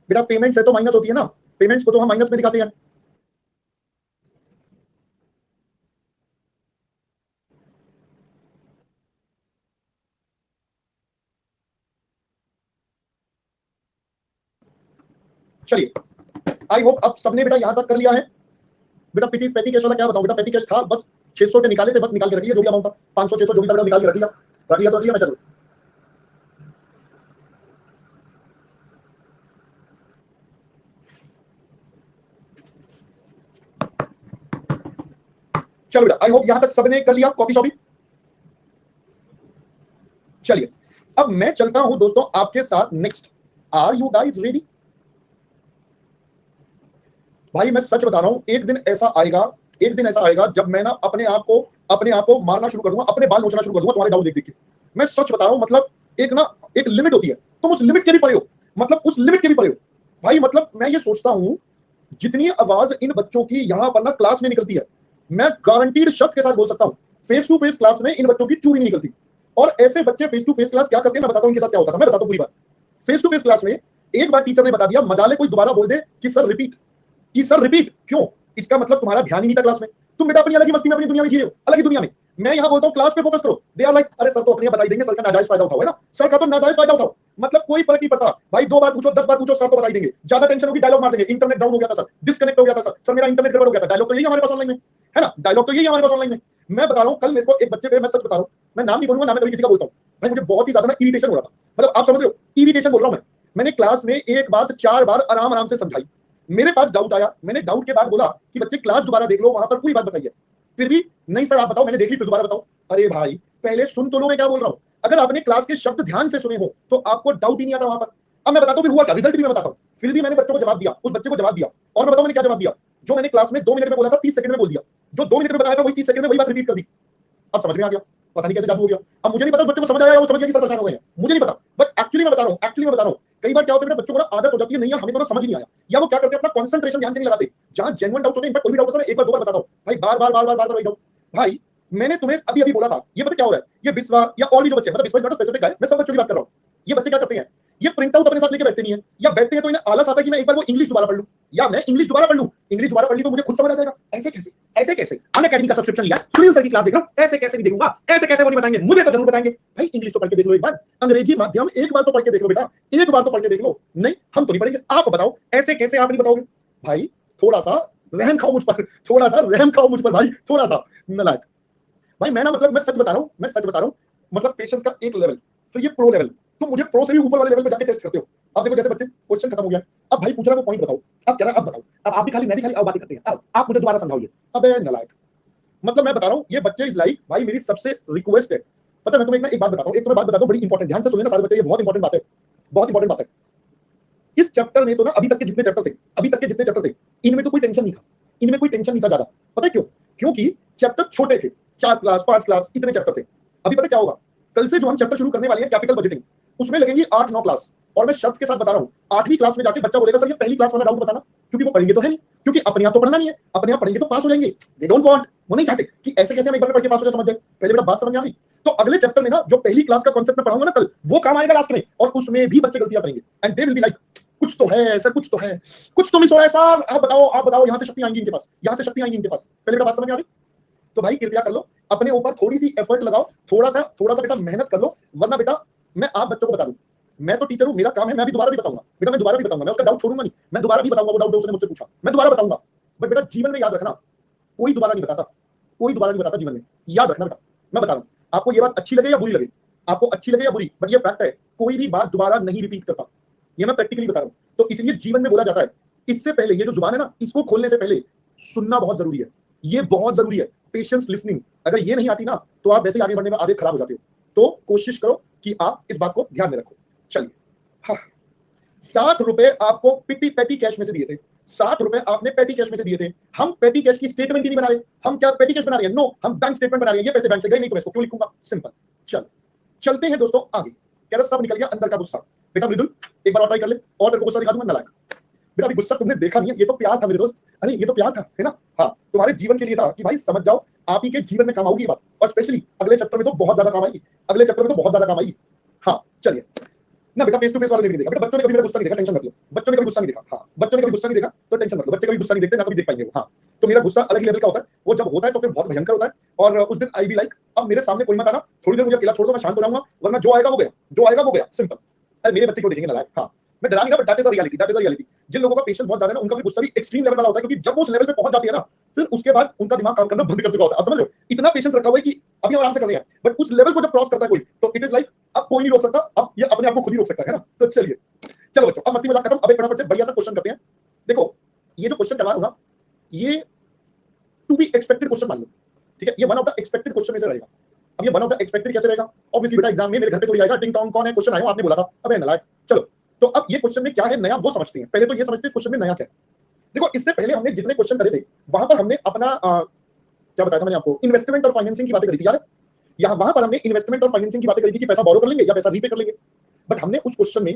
बेटा पेमेंट्स है तो माइनस होती है ना, पेमेंट्स को तो हम माइनस में दिखाते हैं। चलिए आई होप अब सबने बेटा यहां तक कर लिया है। बेटा पेटी पेटी कैश वाला क्या बताओ, बेटा पेटी कैश था बस, 600 के निकाले थे, बस निकाल के रख लिया जो भी अमाउंट था, 500 600 जो भी था निकाल के रख लिया तो रख लिया। मैं चलो चलो बेटा, आई होप यहां तक सबने कर लिया कॉपी शॉपी। चलिए अब मैं चलता हूं दोस्तों आपके साथ next. Are you guys ready? भाई मैं सच बता रहा हूं, एक दिन ऐसा आएगा जब मैं ना अपने आप को मारना शुरू कर दूंगा, अपने बाल नोचना शुरू कर दूंगा तुम्हारे डाउट देख देख के। मैं सच बता रहा हूं, मतलब एक लिमिट होती है, तुम उस लिमिट के भी परे हो, मतलब उस लिमिट के भी परे हो भाई। मतलब मैं ये सोचता हूं, जितनी आवाज इन बच्चों की यहां पर ना क्लास में निकलती है, मैं गारंटीड शब्द के साथ बोल सकता हूं, फेस टू फेस क्लास में इन बच्चों की चू भी नहीं निकलती। और ऐसे बच्चे फेस टू फेस क्लास क्या करते हैं मैं बताता हूं इनके साथ क्या होता था, मैं बताता हूं पूरी बात। फेस टू फेस क्लास में एक बार टीचर ने बता दिया, मजाले कोई दोबारा बोल दे कि सर रिपीट, कि सर रिपीट क्यों, इसका मतलब तुम्हारा ध्यान ही नहीं था क्लास में, तुम बेटा अपनी अलग ही मस्ती में अपनी दुनिया में जी रहे हो, अलग ही दुनिया में। मैं यहां बोलता हूं क्लास पे फोकस करो, दे आर लाइक अरे सर तो अपने बताई देंगे, सर का नाजायज फायदा उठाओ, है ना, सर का तो नाजायज फायदा उठाओ, मतलब कोई फर्क नहीं पड़ता भाई, 2 बार पूछो 10 बार पूछो, सर तो बताई देंगे। ज्यादा टेंशन होगी डायलॉग मार देंगे, इंटरनेट डाउन हो गया था सर, डिस्कनेक्ट हो गया था सर मेरा इंटरनेट गड़बड़ हो गया था, डायलॉग तो यही हमारे पास ऑनलाइन में है ना, डायलॉग तो यही हमारे पास ऑनलाइन में। मैं बता रहा हूं, कल मेरे को एक बच्चे पे, मैं सच बता रहा हूं, मैं नाम नहीं बोलूंगा ना, मैं कभी किसी का बोलता हूं भाई, मुझे बहुत ही ज्यादा ना इरिटेशन हो रहा था, मतलब आप समझ रहे हो इरिटेशन बोल रहा हूं मैं। मैंने क्लास में एक बात 4 बार आराम आराम से समझाई, मेरे पास डाउट आया, मैंने डाउट के बाद बोला कि बच्चे क्लास दोबारा देख लो, वहां पर पूरी बात बताइए, फिर भी नहीं सर आप बताओ, मैंने देख ली फिर दोबारा बताओ। अरे भाई पहले सुन तो लो मैं क्या बोल रहा हूं, अगर आपने क्लास के शब्द ध्यान से सुने हो तो आपको डाउट ही नहीं आता वहां पर। अब मैं बताता हूं फिर हुआ क्या, रिजल्ट भी मैं बताता हूं, फिर भी मैंने बच्चों को जवाब दिया, उस बच्चे को जवाब दिया, और मैं बताऊं मैंने क्या जवाब दिया, जो मैंने क्लास में 2 मिनट में बोला था 30 सेकंड में बोल दिया, जो 2 मिनट में बताया था वही 30 सेकंड में वही बात रिपीट कर दी। अब समझ में आ गया, पता नहीं कैसे जादू हो गया। अब मुझे नहीं पता बच्चे को समझ आया, वो समझ गया कि सर परेशान हो गए हैं, मुझे नहीं पता, बट एक्चुअली मैं बता रहा हूं कई बार क्या होता है बच्चों को ना आदत हो जाती है, नहीं यार हमें तो समझ ही नहीं आया, या वो क्या करते हैं अपना कंसंट्रेशन ध्यान से नहीं लगाते, जहां जेन्युइन डाउट होते हैं, इनफैक्ट कोई भी डाउट होता है एक बार 2 बार बताता हूं भाई, बार वही डाउट। भाई मैंने तुम्हें अभी अभी बोला था, ये पता क्या हो रहा है, ये बिस्वा या और भी जो बच्चे, मतलब बिस्वा स्पेसिफिक है, मैं सब बच्चों की बात कर रहा हूं, ये बच्चे क्या करते हैं, ये प्रिंट आउट अपने साथ लेके बैठते नहीं है, या बैठते हैं तो इन्हें आलस आता है कि मैं एक बार वो इंग्लिश दोबारा पढ़ लूं, या मैं इंग्लिश दोबारा पढ़ लूं, इंग्लिश दोबारा पढ़ ली तो मुझे खुद समझ आ जाएगा, ऐसे कैसे अन अकेडमी का सब्सक्रिप्शन लिया, सुनील सर की क्लास देख रहा हूं, ऐसे कैसे नहीं देखूंगा, ऐसे कैसे वो नहीं बताएंगे, मुझे तो जरूर बताएंगे। भाई इंग्लिश तो पढ़ के देख लो एक बार, अंग्रेजी माध्यम एक बार तो पढ़ के देख लो बेटा, एक बार तो पढ़ के देख लो, नहीं हम तो नहीं पढ़ेंगे, आप बताओ ऐसे कैसे आप नहीं बताओगे। भाई थोड़ा सा रहम खाओ मुझ पर, थोड़ा सा रहम खाओ मुझ पर भाई, थोड़ा सा नालायक। भाई मैं ना, मतलब मैं सच बता रहा हूं, मतलब पेशेंस का एक लेवल, फिर ये प्रो लेवल, तुम मुझे प्रो से भी ऊपर वाले लेवल पे जाके टेस्ट करते हो। अब देखो जैसे बच्चे, क्वेश्चन खत्म हो गया, अब भाई पूछ रहा है वो पॉइंट बताओ, अब कह रहा है अब बताओ, अब आप भी खाली मैं भी खाली, अब बातें करते हैं, अब आप मुझे दोबारा समझाओ ये, अबे नालायक। मतलब मैं बता रहा हूं ये बच्चे इज लाइक, भाई मेरी सबसे रिक्वेस्ट है, पता है मैं तुम्हें एक बात बताता हूं, एक तुम्हें बात बताता हूं बड़ी इंपॉर्टेंट, ध्यान से सुन लेना सारे बच्चे, ये बहुत इंपॉर्टेंट बात है, बहुत इंपॉर्टेंट बात है। इस चैप्टर में तो ना अभी तक के जितने चैप्टर थे इनमें तो कोई टेंशन नहीं था, इनमें कोई टेंशन नहीं था ज्यादा, पता है क्यों, क्योंकि चैप्टर छोटे थे, 4 क्लास 5 क्लास इतने चैप्टर थे। अभी पता क्या होगा, कल से जो हम चैप्टर शुरू करने वाले हैं कैपिटल बजटिंग, उसमें लगेंगी 8-9 क्लास, और मैं शर्त के साथ बता रहा हूं 8वीं क्लास में जाके बच्चा बोलेगा सर ये पहली क्लास वाला डाउट बताना, क्योंकि वो पढ़ेंगे तो है नहीं, क्योंकि अपने आप तो पढ़ना नहीं है, अपने आप पढ़ेंगे तो पास हो जाएंगे, दे डोंट वांट, वो नहीं चाहते कि ऐसे कैसे हम एक बार में पढ़ के पास हो जाए, समझ जाए। पहले बेटा बात समझ में आ गई, तो अगले चैप्टर में ना जो पहली क्लास का कांसेप्ट मैं पढ़ाऊंगा ना कल, वो काम आएगा लास्ट में, और उसमें भी बच्चे गलतियां करेंगे, and they will be like कुछ तो है सर, कुछ तो है, कुछ तो मिस हो रहा है सर, आप बताओ यहां से शक्ति आएंगी इनके पास, यहां से शक्ति आएंगी इनके पास। पहले बेटा बात समझ में आ गई, तो भाई कृपया कर लो, अपने ऊपर थोड़ी सी एफर्ट लगाओ, थोड़ा सा बेटा मेहनत कर लो, वरना बेटा मैं आप बच्चों को बता दूं, मैं तो टीचर हूं, मेरा काम है, मैं भी दोबारा भी बताऊंगा बेटा, मैं दोबारा भी बताऊंगा, मैं उसका डाउट छोड़ूंगा नहीं, मैं दोबारा भी बताऊंगा वो डाउट जो उसने मुझसे पूछा, मैं दोबारा बताऊंगा। बट बेटा जीवन में याद रखना, कोई दोबारा नहीं बताता, कोई दोबारा नहीं बताता जीवन में, याद रखना बेटा। मैं बता रहा हूं, आपको ये बात अच्छी लगे या बुरी लगे, आपको अच्छी लगे या बुरी, बट ये फैक्ट है, कोई भी बात दोबारा नहीं रिपीट करता, ये मैं प्रैक्टिकली बता रहा हूं। तो इसलिए जीवन में बोला जाता है, इससे पहले ये जो जुबान है ना, इसको खोलने से पहले सुनना बहुत जरूरी है, ये बहुत जरूरी है, पेशेंस लिसनिंग, अगर ये नहीं आती ना तो आप वैसे ही आगे बढ़ने में आधे खराब हो जाते हो। तो कोशिश करो कि आप इस बात को ध्यान में रखो। चलिए, हाँ, 60 रुपए आपको पेटी कैश में से दिए थे, 60 रुपए आपने पेटी कैश में से दिए थे, हम पेटी कैश की स्टेटमेंट ही नहीं बना रहे, हम क्या पेटी कैश बना रहे हैं, नो, हम बैंक स्टेटमेंट बना रहे हैं, ये पैसे बैंक से गए नहीं तो मैं इसको क्यों लिखूंगा, सिंपल। चल चलते हैं दोस्तों आगे, कह रहा सब निकल गया अंदर का गुस्सा, बेटा मृदुल एक बार और ट्राई कर ले, और तेरे को गुस्सा दिखा दूंगा नालायक। बेटा अभी गुस्सा तुमने देखा नहीं है, ये तो प्यार था मेरे दोस्त, अरे ये तो प्यार था, है ना, हाँ तुम्हारे जीवन के लिए था कि भाई समझ जाओ, आप ही के जीवन में काम आऊगी ये बात, और स्पेशली अगले चैप्टर में तो बहुत ज्यादा काम आएगी, अगले चैप्टर में तो बहुत ज्यादा काम आएगी। हाँ चलिए ना बेटा, फेस टू फेस वाले नहीं देखा बेटा, बच्चों ने कभी मेरा गुस्सा नहीं देखा, टेंशन मत लो, बच्चों ने कभी गुस्सा नहीं देखा, हाँ बच्चों ने कभी गुस्सा नहीं देखा तो टेंशन मत लो, बच्चे कभी गुस्सा नहीं देखते ना कभी देख पाएंगे वो, हाँ तो मेरा गुस्सा अलग ही लेवल का होता है, वो जब होता है तो फिर बहुत भयंकर होता है, और उस दिन आई बी लाइक अब मेरे सामने कोई मत आना, थोड़ी देर मुझे अकेला छोड़ दो, मैं शांत हो जाऊंगा, वरना जो आएगा वो गया, जो आएगा वो गया, सिंपल। अरे मेरे बच्चे को देखेंगे नालायक, हाँ मैं डरा नहीं रहा, but that is the reality, that is the reality. जिन लोगों का पेशेंस बहुत ज्यादा है ना, उनका फिर गुस्सा भी एक्सट्रीम लेवल वाला होता है, क्योंकि जब वो उस लेवल पे पहुंच जाती है ना, फिर उसके बाद उनका दिमाग काम करना बंद कर चुका होता है। आप समझ रहे हो, इतना पेशेंस रखा हुआ है कि अभी हम आराम से कर रहे हैं, बट उस लेवल को जब क्रॉस करता है कोई, तो इट इज लाइक अब कोई नहीं रोक सकता, अब ये अपने आप को खुद ही रोक सकता है ना। तो चलिए, चलो बच्चों, अब मस्ती मजाक खत्म, अब एक फटाफट से बढ़िया सा क्वेश्चन करते हैं। देखो, ये जो क्वेश्चन करवा रहा हूं ना, ये टू बी एक्सपेक्टेड क्वेश्चन मान लो, ठीक है, ये one of the expected question में से रहेगा। अब ये वन ऑफ द एक्सपेक्टेड कैसे रहेगा? ऑब्वियसली बेटा एग्जाम में मेरे घर पे थोड़ी आएगा, टिंग टोंग कौन है, क्वेश्चन आया, आपने बोला था, अबे नालायक। चलो, तो अब ये क्वेश्चन में क्या है नया वो समझते हैं। पहले तो ये समझते हैं क्वेश्चन में नया क्या है। देखो, इससे पहले हमने जितने क्वेश्चन करे थे, वहां पर हमने अपना क्या बताया था मैंने आपको, इन्वेस्टमेंट और फाइनेंसिंग की बातें करी थी, याद है? यहाँ वहां पर हमने इन्वेस्टमेंट और फाइनेंसिंग की बातें करी थी कि पैसा बोरो कर लेंगे या पैसा रीपे कर लेंगे, बट हमने उस क्वेश्चन में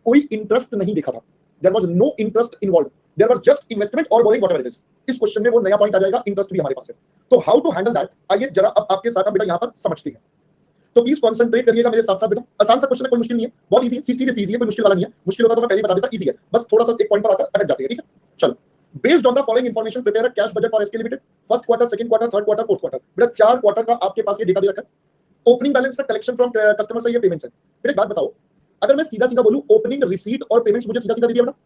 कोई इंटरेस्ट नहीं देखा था। There was no interest involved, there were just investment और बोरिंग व्हाटएवर इट इज। इस क्वेश्चन में वो नया पॉइंट आ जाएगा, इंटरेस्ट भी हमारे पास है। तो हाउ टू हैंडल दैट, आइए जरा अब आपके साथ बेटा यहाँ पर समझते हैं। तो प्लीज कॉन्सेंट्रेट करिएगा मेरे साथ साथ बेटा। आसान सा क्वेश्चन है, कोई मुश्किल नहीं है, बहुत इजी है, सीरियसली इजी है, कोई मुश्किल वाला नहीं है। मुश्किल होता तो मैं पहले बता देता, इजी है, बस थोड़ा सा एक पॉइंट पर आकर अटक जाते हैं, ठीक है। चलो, based on the following information prepare a cash budget for SK limited, first quarter, second quarter, third quarter, fourth quarter. बेटा 4 क्वार्टर का आपके पास ये डेटा दे रखा है। ओपनिंग बैलेंस का कलेक्शन फ्रॉम कस्टमर से, ये पेमेंट्स है। बेटा एक बात बताओ, अगर मैं सीधा सीधा बोलूं ओपनिंग रिसीट और पेमेंट्स मुझे सीधा सीधा दे दिया बेटा,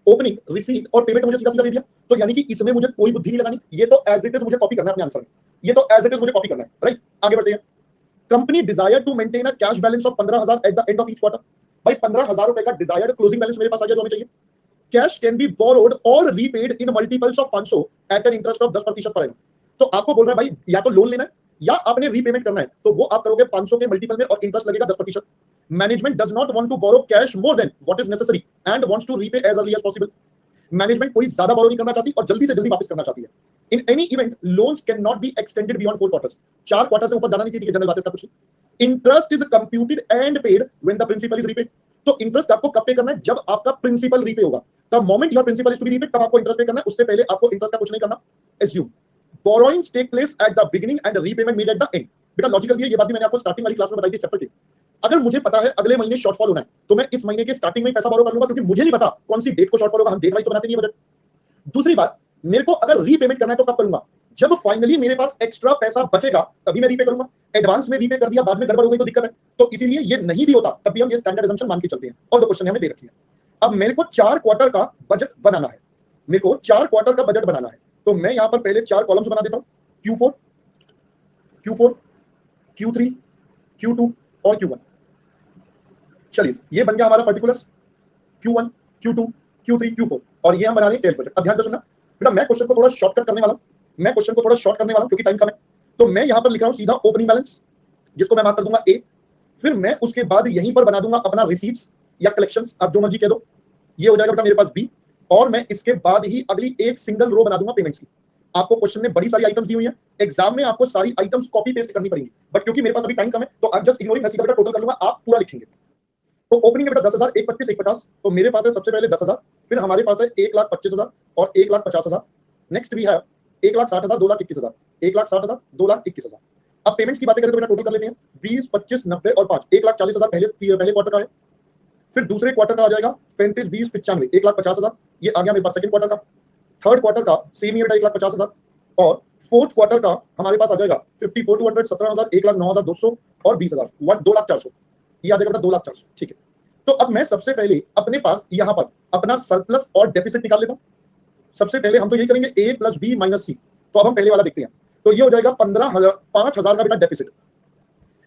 ओपनिंग रिसीट और पेमेंट मुझे सीधा सीधा दे दिया, तो यानी कि इसमें मुझे कोई बुद्धि नहीं लगानी, ये तो एज इट इज मुझे कॉपी करना है अपने आंसर में, ये तो एज इट इज मुझे कॉपी करना है, राइट। आगे बढ़ते हैं। Company desire to maintain a cash balance of 15,000 at the end of each quarter. भाई 15,000 रुपए का डिजायर्ड क्लोजिंग बैलेंस मेरे पास आ गया, जो हमें चाहिए। कैश कैन बी बोरोड और repaid in multiples of 500 at an interest of 10% per annum. तो आपको बोल रहा है भाई, या तो लोन लेना है या आपने रीपेमेंट करना है, तो वो आप करोगे 500 के मल्टीपल में और इंटरेस्ट लगेगा 10%। Management does not want to borrow cash more than what is necessary and wants to repay as early as possible. Management कोई ज्यादा बोरो नहीं करना चाहती और जल्दी से जल्दी वापस करना चाहती है। In any event loans can not be extended beyond 4 quarters. 4 quarter से ऊपर जाना नहीं चाहिए, जनरल बात है, इसका कुछ नहीं। Interest is computed and paid when the principal is repaid. तो इंटरेस्ट आपको कब पे करना है? जब आपका प्रिंसिपल रीपे होगा। The moment your principal is to be repaid, तब आपको इंटरेस्ट पे करना है, उससे पहले आपको इंटरेस्ट का कुछ नहीं करना। Assume borrowings take place at the beginning and repayment made at the end. बेटा लॉजिकल भी है, ये बात भी मैंने आपको स्टार्टिंग वाली क्लास में बताई थी चैप्टर की। अगर मुझे पता है अगले महीने शॉर्टफॉल होना है, तो मैं इस महीने के स्टार्टिंग में पैसा बोरो कर लूंगा, क्योंकि मुझे नहीं पता कौन सी डेट को शॉर्टफॉल होगा, हम डेट वाइज तो बनाते नहीं है बजट। दूसरी बात, मेरे को अगर रीपेमेंट करना है तो कब करूंगा? जब फाइनली मेरे पास एक्स्ट्रा पैसा बचेगा तभी मैं रीपे करूंगा। एडवांस में रीपे कर दिया, बाद में गड़बड़ हो गई तो दिक्कत है। तो इसीलिए ये नहीं भी होता तब भी हम ये स्टैंडर्ड असम्पशन मान के चलते हैं, और दो क्वेश्चन हमें दे रखी है। अब मेरे को 4 क्वार्टर का बजट बनाना है, मेरे को 4 क्वार्टर का बजट बनाना है, तो मैं यहां पर पहले 4 कॉलम्स बना देता हूं, Q4, Q4, Q3, Q2 और Q1। चलिए, ये बन गया हमारा particulars, Q1, Q2, Q3, Q4, और ये हम बना रहे हैं टेस्ट बजट। अब ध्यान से सुनना बेटा, मैं क्वेश्चन को थोड़ा शॉर्टकट करने वाला हूं, मैं क्वेश्चन को थोड़ा शॉर्ट करने वाला हूं क्योंकि टाइम कम है। तो मैं यहां पर लिख रहा हूं सीधा ओपनिंग बैलेंस, जिसको मैं मार्क कर दूंगा A। फिर मैं उसके बाद यहीं पर बना दूंगा अपना रिसीट्स या कलेक्शंस, आप जो मर्जी कह दो, ये हो जाएगा बेटा मेरे पास B। और मैं इसके बाद ही अगली एक सिंगल रो बना दूंगा पेमेंट्स की। आपको क्वेश्चन में बड़ी सारी आइटम्स दी हुई हैं, एग्जाम में आपको सारी आइटम्स कॉपी पेस्ट करनी पड़ेंगी, बट क्योंकि मेरे पास अभी टाइम कम है तो आप जस्ट इग्नोरिंग, मैं सीधा बेटा टोटल कर लूंगा, आप पूरा लिखेंगे। तो ओपनिंग में बेटा 10,000, 1 25 1 50, तो मेरे पास है सबसे पहले 10,000, फिर हमारे पास है 1,25,000 और 1,50,000। नेक्स्ट भी है 1,60,000, 2,21,000, 1,60,000, 2,21,000। अब पेमेंट्स की बातें करें तो बेटा टोटल कर लेते हैं, 20, 25, 90 और 5, 1,40,000 पहले क्वार्टर का है। फिर दूसरे क्वार्टर का आ जाएगा 35, 20, 95, 1,50,000, ये आ गया मेरे पास सेकंड क्वार्टर का। थर्ड क्वार्टर का सेम ही बेटा 1,50,000, और फोर्थ क्वार्टर का हमारे पास आ जाएगा 54,200, 17,000, 1,09,200 और 20,000, 2,04,000, ये आ जाएगा बेटा 2,04,000। ठीक है, तो अब मैं सबसे पहले अपने पास यहां पर अपना सरप्लस और डेफिसिट निकाल लेता हूं। सबसे पहले हम तो यही करेंगे A + B - C। तो अब हम पहले वाला देखते हैं, तो ये हो जाएगा 5,000 का बेटा डेफिसिट।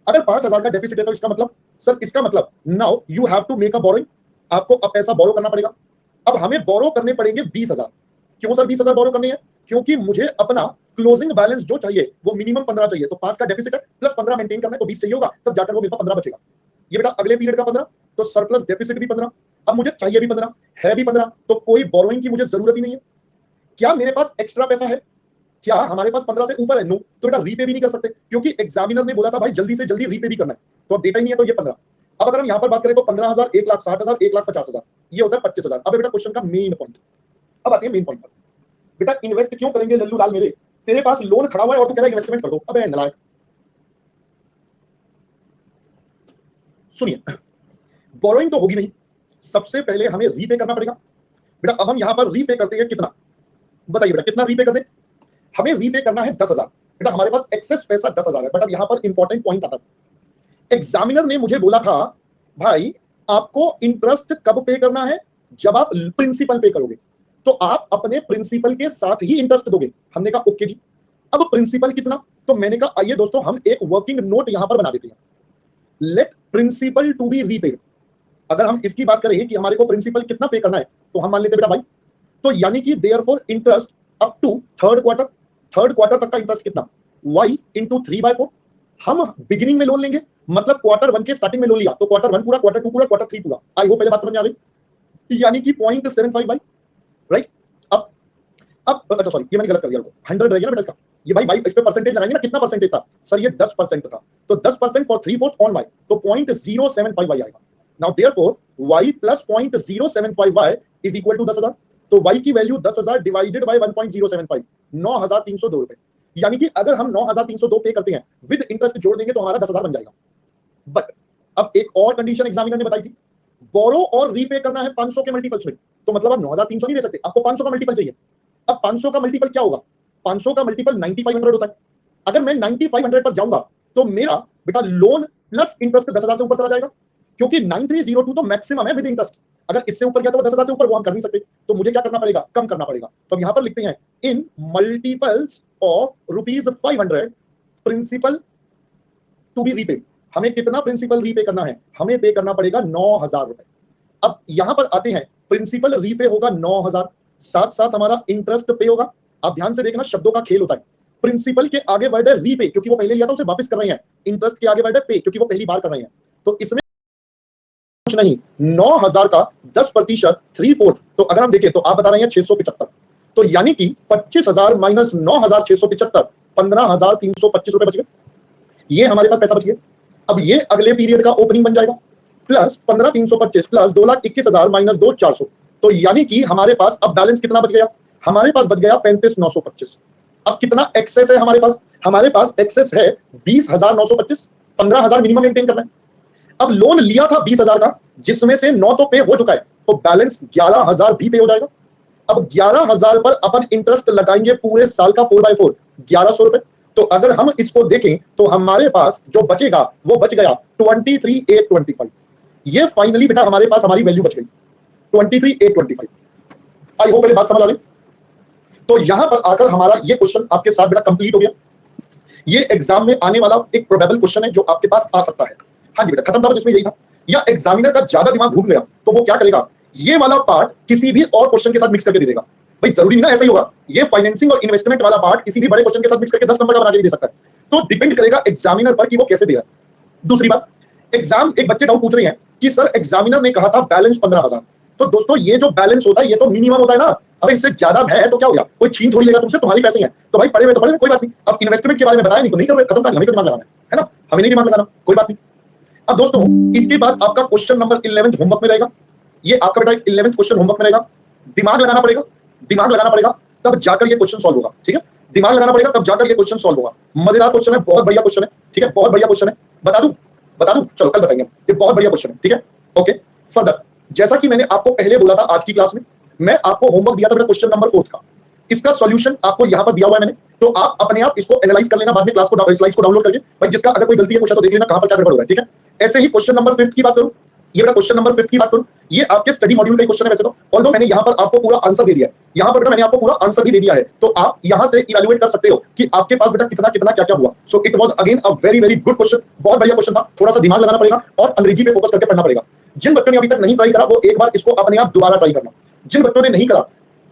अगर 5,000 का डेफिसिट है तो इसका मतलब, सर इसका मतलब now you have to make a borrowing, आपको अब पैसा बोरो करना पड़ेगा। अब हमें बोरो करने पड़ेंगे 20,000। क्यों सर 20,000 बोरो करने हैं? क्योंकि मुझे अपना क्लोजिंग बैलेंस जो चाहिए वो मिनिमम 15 चाहिए, तो 5 का डेफिसिट है प्लस 15 मेंटेन करना है, तो 20 चाहिए होगा, तब जाकर वो मेरे पास 15 बचेगा। ये बेटा अगले पीरियड का 15, तो सरप्लस डेफिसिट भी 15। अब मुझे चाहिए भी 15, है भी 15, तो कोई बोरोइंग की मुझे जरूरत ही नहीं है। क्या मेरे पास एक्स्ट्रा पैसा है? क्या हमारे पास 15 से ऊपर है? नो। तो बेटा रीपे भी नहीं कर सकते, क्योंकि एग्जामिनर ने बोला था भाई जल्दी से जल्दी रीपे भी करना है, तो अब डेटा ही नहीं है, तो ये 15। अब अगर हम यहां पर बात करें तो 15,000, 1,60,000, 1,50,000, ये होता है 25,000। अब बेटा क्वेश्चन का मेन पॉइंट, अब आते हैं मेन पॉइंट पर। बेटा इन्वेस्ट क्यों करेंगे लल्लू लाल मेरे? तेरे पास लोन खड़ा हुआ है और तू कह रहा है इन्वेस्टमेंट कर दो, अबे नालायक। सुनिए, बोरोइंग तो होगी नहीं, सबसे पहले हमें रीपे करना पड़ेगा। बेटा अब हम यहां पर रीपे करते हैं कितना, बताइए बेटा कितना रीपे कर दें? हमें रीपे करना है 10,000। बेटा हमारे पास एक्सेस पैसा 10,000 है, बट अब यहां पर इंपॉर्टेंट पॉइंट आता है। एग्जामिनर ने मुझे बोला था भाई आपको इंटरेस्ट कब पे करना है? जब आप प्रिंसिपल पे करोगे। तो आप अपने प्रिंसिपल के साथ ही इंटरेस्ट दोगे। हमने कहा ओके जी। अब प्रिंसिपल कितना, तो मैंने कहा आइए दोस्तों हम एक वर्किंग नोट यहां पर बना देते हैं, let principal to be repaid. अगर हम इसकी बात करें कि हमारे को प्रिंसिपल कितना पे करना है, तो हम मान लेते हैं बेटा भाई, तो यानी कि therefore interest up to third quarter तक का इंटरेस्ट कितना, y इंटू 3/4। हम बिगिनिंग में लोन लेंगे, मतलब क्वार्टर 1 के स्टार्टिंग में लोन लिया, तो क्वार्टर 1 पूरा, क्वार्टर 2 पूरा, क्वार्टर 3 पूरा। आई होप पहले बात समझ में आ गई, यानी कि 0.75 बाई, राइट। अब अच्छा सॉरी, ये मैंने गलत कर दिया, 100 रहेगा ना बेटा इसका, ये भाई इस पे परसेंटेज लगाएंगे ना, कितना परसेंटेज था सर, ये 10% था, तो 10% फॉर 3/4 ऑन y, तो 0.075 y आएगा। Now therefore y plus 0.075 y is equal to 10,000, तो y की वैल्यू 10,000 डिवाइडेड बाय 1.075, 9,302 रुपए। यानी कि अगर हम 9,302 पे करते हैं विद इंटरेस्ट जोड़ देंगे तो हमारा 10,000 बन जाएगा। बट अब एक और कंडीशन एग्जामिनर ने बताई थी, बोरो और रीपे करना है 500 के मल्टीपल्स में, तो मतलब आप 9,300 नहीं दे सकते, आपको 500 का मल्टीपल चाहिए। अब 500 का मल्टीपल क्या होगा, 500 का मल्टीपल 9500 होता है। अगर मैं 9500 पर जाऊंगा तो मेरा बेटा लोन प्लस इंटरेस्ट 10,000 से ऊपर चला जाएगा, क्योंकि 9302 तो मैक्सिमम है विद इंटरेस्ट। अगर इससे ऊपर गया तो 10,000 से ऊपर वो हम कर नहीं सकते, तो मुझे क्या करना पड़ेगा, कम करना पड़ेगा। तो हम यहां पर लिखते हैं in multiples of ₹500 principal to be repay. हमें कितना प्रिंसिपल रीपे करना है, हमें पे करना पड़ेगा 9,000 रुपए। अब यहां पर आते हैं, प्रिंसिपल रीपे होगा 9,000, साथ साथ हमारा इंटरेस्ट पे होगा। आप ध्यान से देखना, शब्दों का खेल होता है। प्रिंसिपल के आगे वर्ड है रीपे, क्योंकि वो पहले लिया था उसे वापस कर रहे हैं। इंटरेस्ट के आगे वर्ड है पे, क्योंकि वो पहली बार कर रहे हैं। तो इसमें कुछ नहीं, 9,000 का 10% 3/4, तो अगर हम देखें तो आप बता रहे हैं 675, तो यानी कि 25,000 माइनस 9,675, 15,325 रुपए बच गए। ये हमारे पास पैसा बच गया। अब ये अगले पीरियड का ओपनिंग बन जाएगा, प्लस 15,325 प्लस 2,21,000 माइनस 2,400, तो यानी कि हमारे पास अब बैलेंस कितना बच गया, हमारे पास बच गया 35,925। अब कितना एक्सेस है हमारे पास, हमारे पास एक्सेस है 20,925, 15,000 मिनिमम मेंटेन करना है। अब लोन लिया था 20,000 का, जिसमें से 9 तो पे हो चुका है, तो बैलेंस 11,000 भी पे हो जाएगा। अब 11,000 पर अपन इंटरेस्ट लगाएंगे पूरे साल का 4/4, 1,100 रुपए। तो अगर हम इसको देखें तो हमारे पास जो बचेगा वो बच गया 23,825। ये फाइनली बेटा हमारे पास हमारी वैल्यू बच गई 23,825। आई होप पहले बात समझ आ गई। तो यहां पर आकर हमारा ये क्वेश्चन आपके साथ बेटा कंप्लीट हो गया। ये एग्जाम में आने वाला एक प्रोबेबल क्वेश्चन है जो आपके पास आ सकता है। हाँ जी बेटा, खत्म था बस इसमें यही था। या एग्जामिनर का ज्यादा दिमाग घूम गया तो वो क्या करेगा, ये वाला पार्ट किसी भी और क्वेश्चन के साथ मिक्स करके दे देगा। भाई जरूरी ना ऐसा ही होगा, ये फाइनेंसिंग और इन्वेस्टमेंट वाला पार्ट किसी भी बड़े क्वेश्चन के साथ मिक्स करके 10 नंबर का बना के दे सकता है। तो डिपेंड करेगा एग्जामिनर पर कि वो कैसे दे रहा है। दूसरी बात, एग्जाम एक बच्चे डाउट पूछ रहे हैं कि सर एग्जामिनर ने कहा था बैलेंस 15,000, तो दोस्तों ये जो बैलेंस होता है ये तो मिनिमम होता है ना। अब इससे ज्यादा है तो क्या हो गया, कोई छीन थोड़ी लेगा तुमसे, तुम्हारे पैसे हैं तो भाई पड़े हुए तो पड़े हुए, कोई बात नहीं। अब इन्वेस्टमेंट के बारे में बताया नहीं तो नहीं कर रहे, खत्म कहानी। हमें तो दिमाग लगाना है ना, हमें नहीं दिमाग लगाना, कोई बात नहीं। अब दोस्तों इसके बाद आपका क्वेश्चन नंबर 11 होमवर्क में रहेगा। ये आपका बेटा 11 क्वेश्चन होमवर्क में रहेगा। दिमाग लगाना पड़ेगा, दिमाग लगाना पड़ेगा, तब जाकर ये क्वेश्चन सॉल्व होगा। ठीक है, दिमाग लगाना पड़ेगा तब जाकर ये क्वेश्चन सॉल्व होगा। मजेदार क्वेश्चन है, बहुत बढ़िया क्वेश्चन है। ठीक है, बहुत बढ़िया क्वेश्चन है। बता दूं, चलो कल बताएंगे। ये बहुत बढ़िया क्वेश्चन है। ठीक है, ओके। फर्दर, जैसा कि मैंने आपको पहले बोला था आज की क्लास में, मैं आपको होमवर्क दिया था बेटा क्वेश्चन नंबर 4 का। इसका सॉल्यूशन आपको यहां पर दिया हुआ है मैंने, तो आप अपने आप इसको एनालाइज कर लेना बाद में क्लास को, स्लाइड्स को डाउनलोड करके। भाई जिसका अगर कोई गलती है पूछा तो देख लेना कहां पर क्या गड़बड़ हो रहा है। ठीक है, ऐसे ही क्वेश्चन नंबर 5 की बात करूं, ये बेटा क्वेश्चन नंबर 5 की बात करूं, ये आपके स्टडी मॉड्यूल का क्वेश्चन है वैसे तो, ऑल्दो मैंने यहां पर आपको पूरा आंसर दे दिया है। यहां पर बेटा मैंने आपको पूरा आंसर भी दे दिया है, तो आप यहां से इवैल्यूएट कर सकते हो कि आपके पास बेटा कितना कितना क्या क्या हुआ। So it was again a very very good question, बहुत बढ़िया क्वेश्चन था। थोड़ा सा दिमाग लगाना पड़ेगा और अंग्रेजी पे फोकस करके पढ़ना पड़ेगा। जिन बच्चों ने अभी तक नहीं ट्राई करा वो एक बार इसको अपने आप दोबारा ट्राई करना, जिन बच्चों ने नहीं करा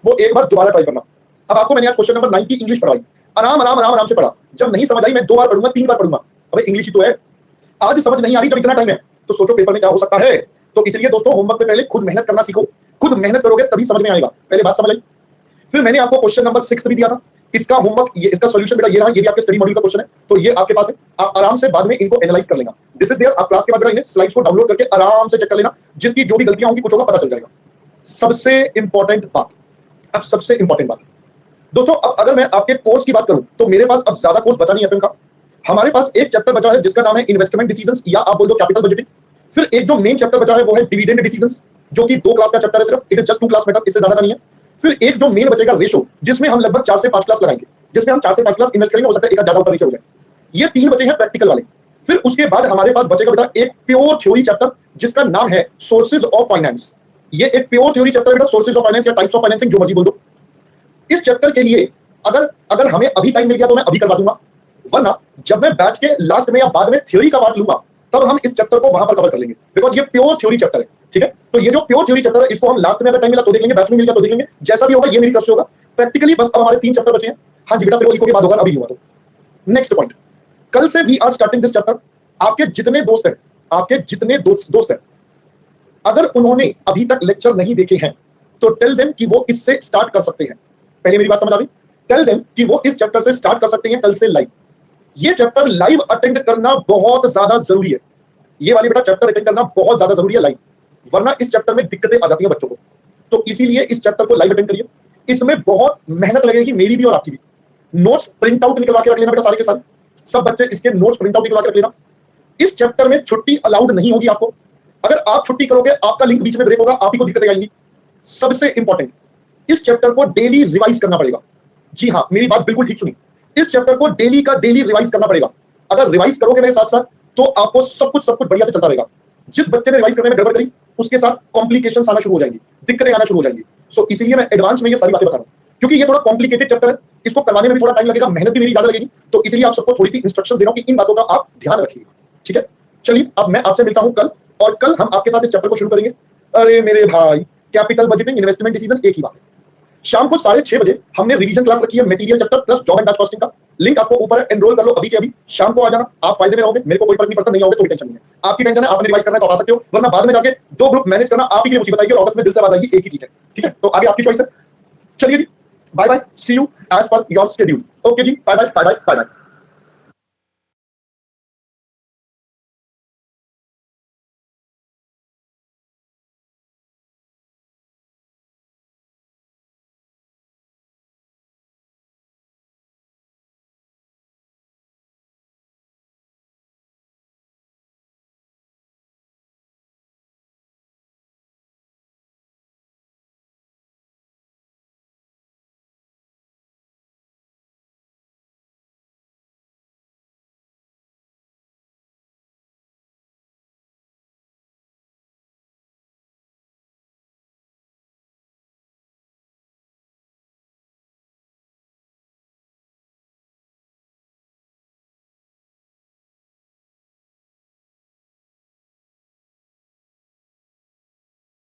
वो एक बार दोबारा ट्राई करना। अब आपको मैंने आज क्वेश्चन नंबर 9 की इंग्लिश पढ़ाई, आराम आराम आराम आराम से पढ़ा। जब नहीं समझ आई मैं 2 बार पढ़ूंगा, 3 बार पढ़ूंगा। अबे इंग्लिश ही तो है, आज समझ नहीं आ रही जब इतना टाइम है तो सोचो पेपर में क्या हो सकता है। तो इसलिए दोस्तों होमवर्क पे पहले खुद मेहनत करना सीखो, खुद मेहनत करोगे तभी समझ में आएगा। पहले बात समझ आई। फिर मैंने आपको क्वेश्चन नंबर 6 भी दिया था, इसका होमवर्क, ये इसका सॉल्यूशन बेटा ये रहा, ये भी आपके स्टडी मॉड्यूल का क्वेश्चन है, तो ये आपके पास है, आप आराम से बाद में इनको एनालाइज कर लेना। दिस इज देयर, आप क्लास के बाद बेटा इन्हें स्लाइड्स को डाउनलोड करके आराम से चेक कर लेना, जिसकी जो भी गलतियां होंगी कुछ होगा पता चल जाएगा। सबसे इंपॉर्टेंट बात, अब सबसे इंपॉर्टेंट बात दोस्तों, अब अगर मैं आपके कोर्स की बात करूं तो मेरे पास अब ज्यादा कोर्स बचा नहीं एफएम का। हमारे पास एक चैप्टर बचा है जिसका नाम है इन्वेस्टमेंट डिसीजंस, या आप बोल दो कैपिटल बजटिंग। फिर एक जो मेन चैप्टर बचा है वो है डिविडेंड डिसीजंस, जो कि 2 क्लास का चैप्टर है सिर्फ, it is just 2 class matter, इससे ज्यादा नहीं है। फिर एक जो मेन बचेगा रेशो, जिसमें हम लगभग 4 से 5 क्लास लगाएंगे, जिसमें हम 4 से 5 क्लास इन्वेस्ट करेंगे, हो सकता है एक ज्यादा ऊपर नीचे हो जाए। ये 3 बचे हैं प्रैक्टिकल वाले। फिर उसके बाद हमारे पास बचेगा बेटा एक प्योर थ्योरी चैप्टर जिसका नाम है सोर्सेज ऑफ फाइनेंस। ये एक प्योर थ्योरी चैप्टर है बेटा, सोर्सेज ऑफ फाइनेंस या टाइप्स ऑफ फाइनेंसिंग, जो मर्जी बोल दो। इस चैप्टर के लिए अगर अगर हमें अभी टाइम मिल गया तो मैं अभी करवा दूंगा, वरना जब मैं बैच के लास्ट में या बाद में थ्योरी का पार्ट लूंगा तब हम इस चैप्टर को वहां पर कवर कर लेंगे, बिकॉज ये प्योर थ्योरी चैप्टर है। ठीक है, तो ये जो प्योर थ्योरी चैप्टर है इसको हम लास्ट में अगर टाइम मिला तो देख लेंगे, बैच में मिल गया तो देख लेंगे, जैसा भी होगा ये मेरी तरफ से होगा। प्रैक्टिकली बस अब हमारे 3 चैप्टर बचे हैं। हाँ जी बेटा, फिर वो इको के बाद होगा, अभी नहीं हुआ तो। नेक्स्ट पॉइंट, कल से we are starting this chapter. आपके जितने दोस्त हैं, आपके जितने दोस्त हैं, अगर उन्होंने अभी तक लेक्चर नहीं देखे हैं तो टेल देम कि वो इससे स्टार्ट कर सकते हैं। पहले मेरी बात समझ आ गई? टेल देम कि वो इस चैप्टर से स्टार्ट कर सकते हैं कल से लाइव। ये चैप्टर लाइव अटेंड करना बहुत ज्यादा जरूरी है। ये वाली बेटा चैप्टर अटेंड करना बहुत ज्यादा जरूरी है लाइव, वरना इस चैप्टर में दिक्कतें आ जाती हैं बच्चों को। तो इसीलिए इस चैप्टर को लाइव अटेंड करिए। इसमें बहुत मेहनत लगेगी, मेरी भी और आपकी भी। नोट्स प्रिंट आउट निकलवा के रख लेना बेटा, सारे के सारे सब बच्चे इसके नोट्स प्रिंट आउट निकलवा के रख लेना। इस चैप्टर में छुट्टी अलाउड नहीं होगी आपको। अगर आप छुट्टी करोगे, आपका लिंक बीच में ब्रेक होगा, आप ही को दिक्कतें आएंगी। सबसे इंपॉर्टेंट, इस चैप्टर को डेली रिवाइज करना पड़ेगा। जी हाँ, मेरी बात बिल्कुल ठीक सुनी। इस चैप्टर को डेली का डेली रिवाइज करना पड़ेगा। अगर रिवाइज करोगे मेरे साथ साथ तो आपको सब कुछ बढ़िया से चलता रहेगा। जिस बच्चे ने रिवाइज करने में गड़बड़ करी उसके साथ कॉम्प्लिकेशंस आना शुरू हो जाएंगी, दिक्कतें आना शुरू हो जाएंगी। सो इसीलिए मैं एडवांस में ये सारी बातें बता रहा हूं, क्योंकि ये थोड़ा कॉम्प्लिकेटेड चैप्टर है, इसको करवाने में भी थोड़ा टाइम लगेगा, मेहनत भी मेरी ज्यादा लगेगी। तो इसलिए आप सबको थोड़ी सी इंस्ट्रक्शंस दे रहा हूं कि इन बातों का आप ध्यान रखिए। ठीक है, चलिए अब मैं आपसे मिलता हूं कल, और कल हम आपके साथ इस चैप्टर को शुरू करेंगे। अरे मेरे भाई, कैपिटल बजटिंग, इन्वेस्टमेंट डिसीजन एक ही बात है। शाम को 6:30 बजे हमने रिवीजन क्लास रखी है, material chapter plus job and batch costing का। लिंक आपको ऊपर है, एनरोल कर लो अभी के अभी। शाम को आ जाना, आप फायदे में रहोगे, मेरे को कोई फर्क नहीं पड़ता, नहीं आओगे तो भी टेंशन नहीं है। आपकी टेंशन है, आपने रिवाइज करना है तो आ सकते हो, वरना बाद में जाके 2 ग्रुप मैनेज करना आप ही के लिए मुसीबत आएगी और ऑगस्ट में दिल से आवाज आएगी एक ही ठीक है। ठीक है, तो आगे आपकी चॉइस है। चलिए जी, bye bye, see you as per your schedule. Okay जी, bye bye bye bye bye bye.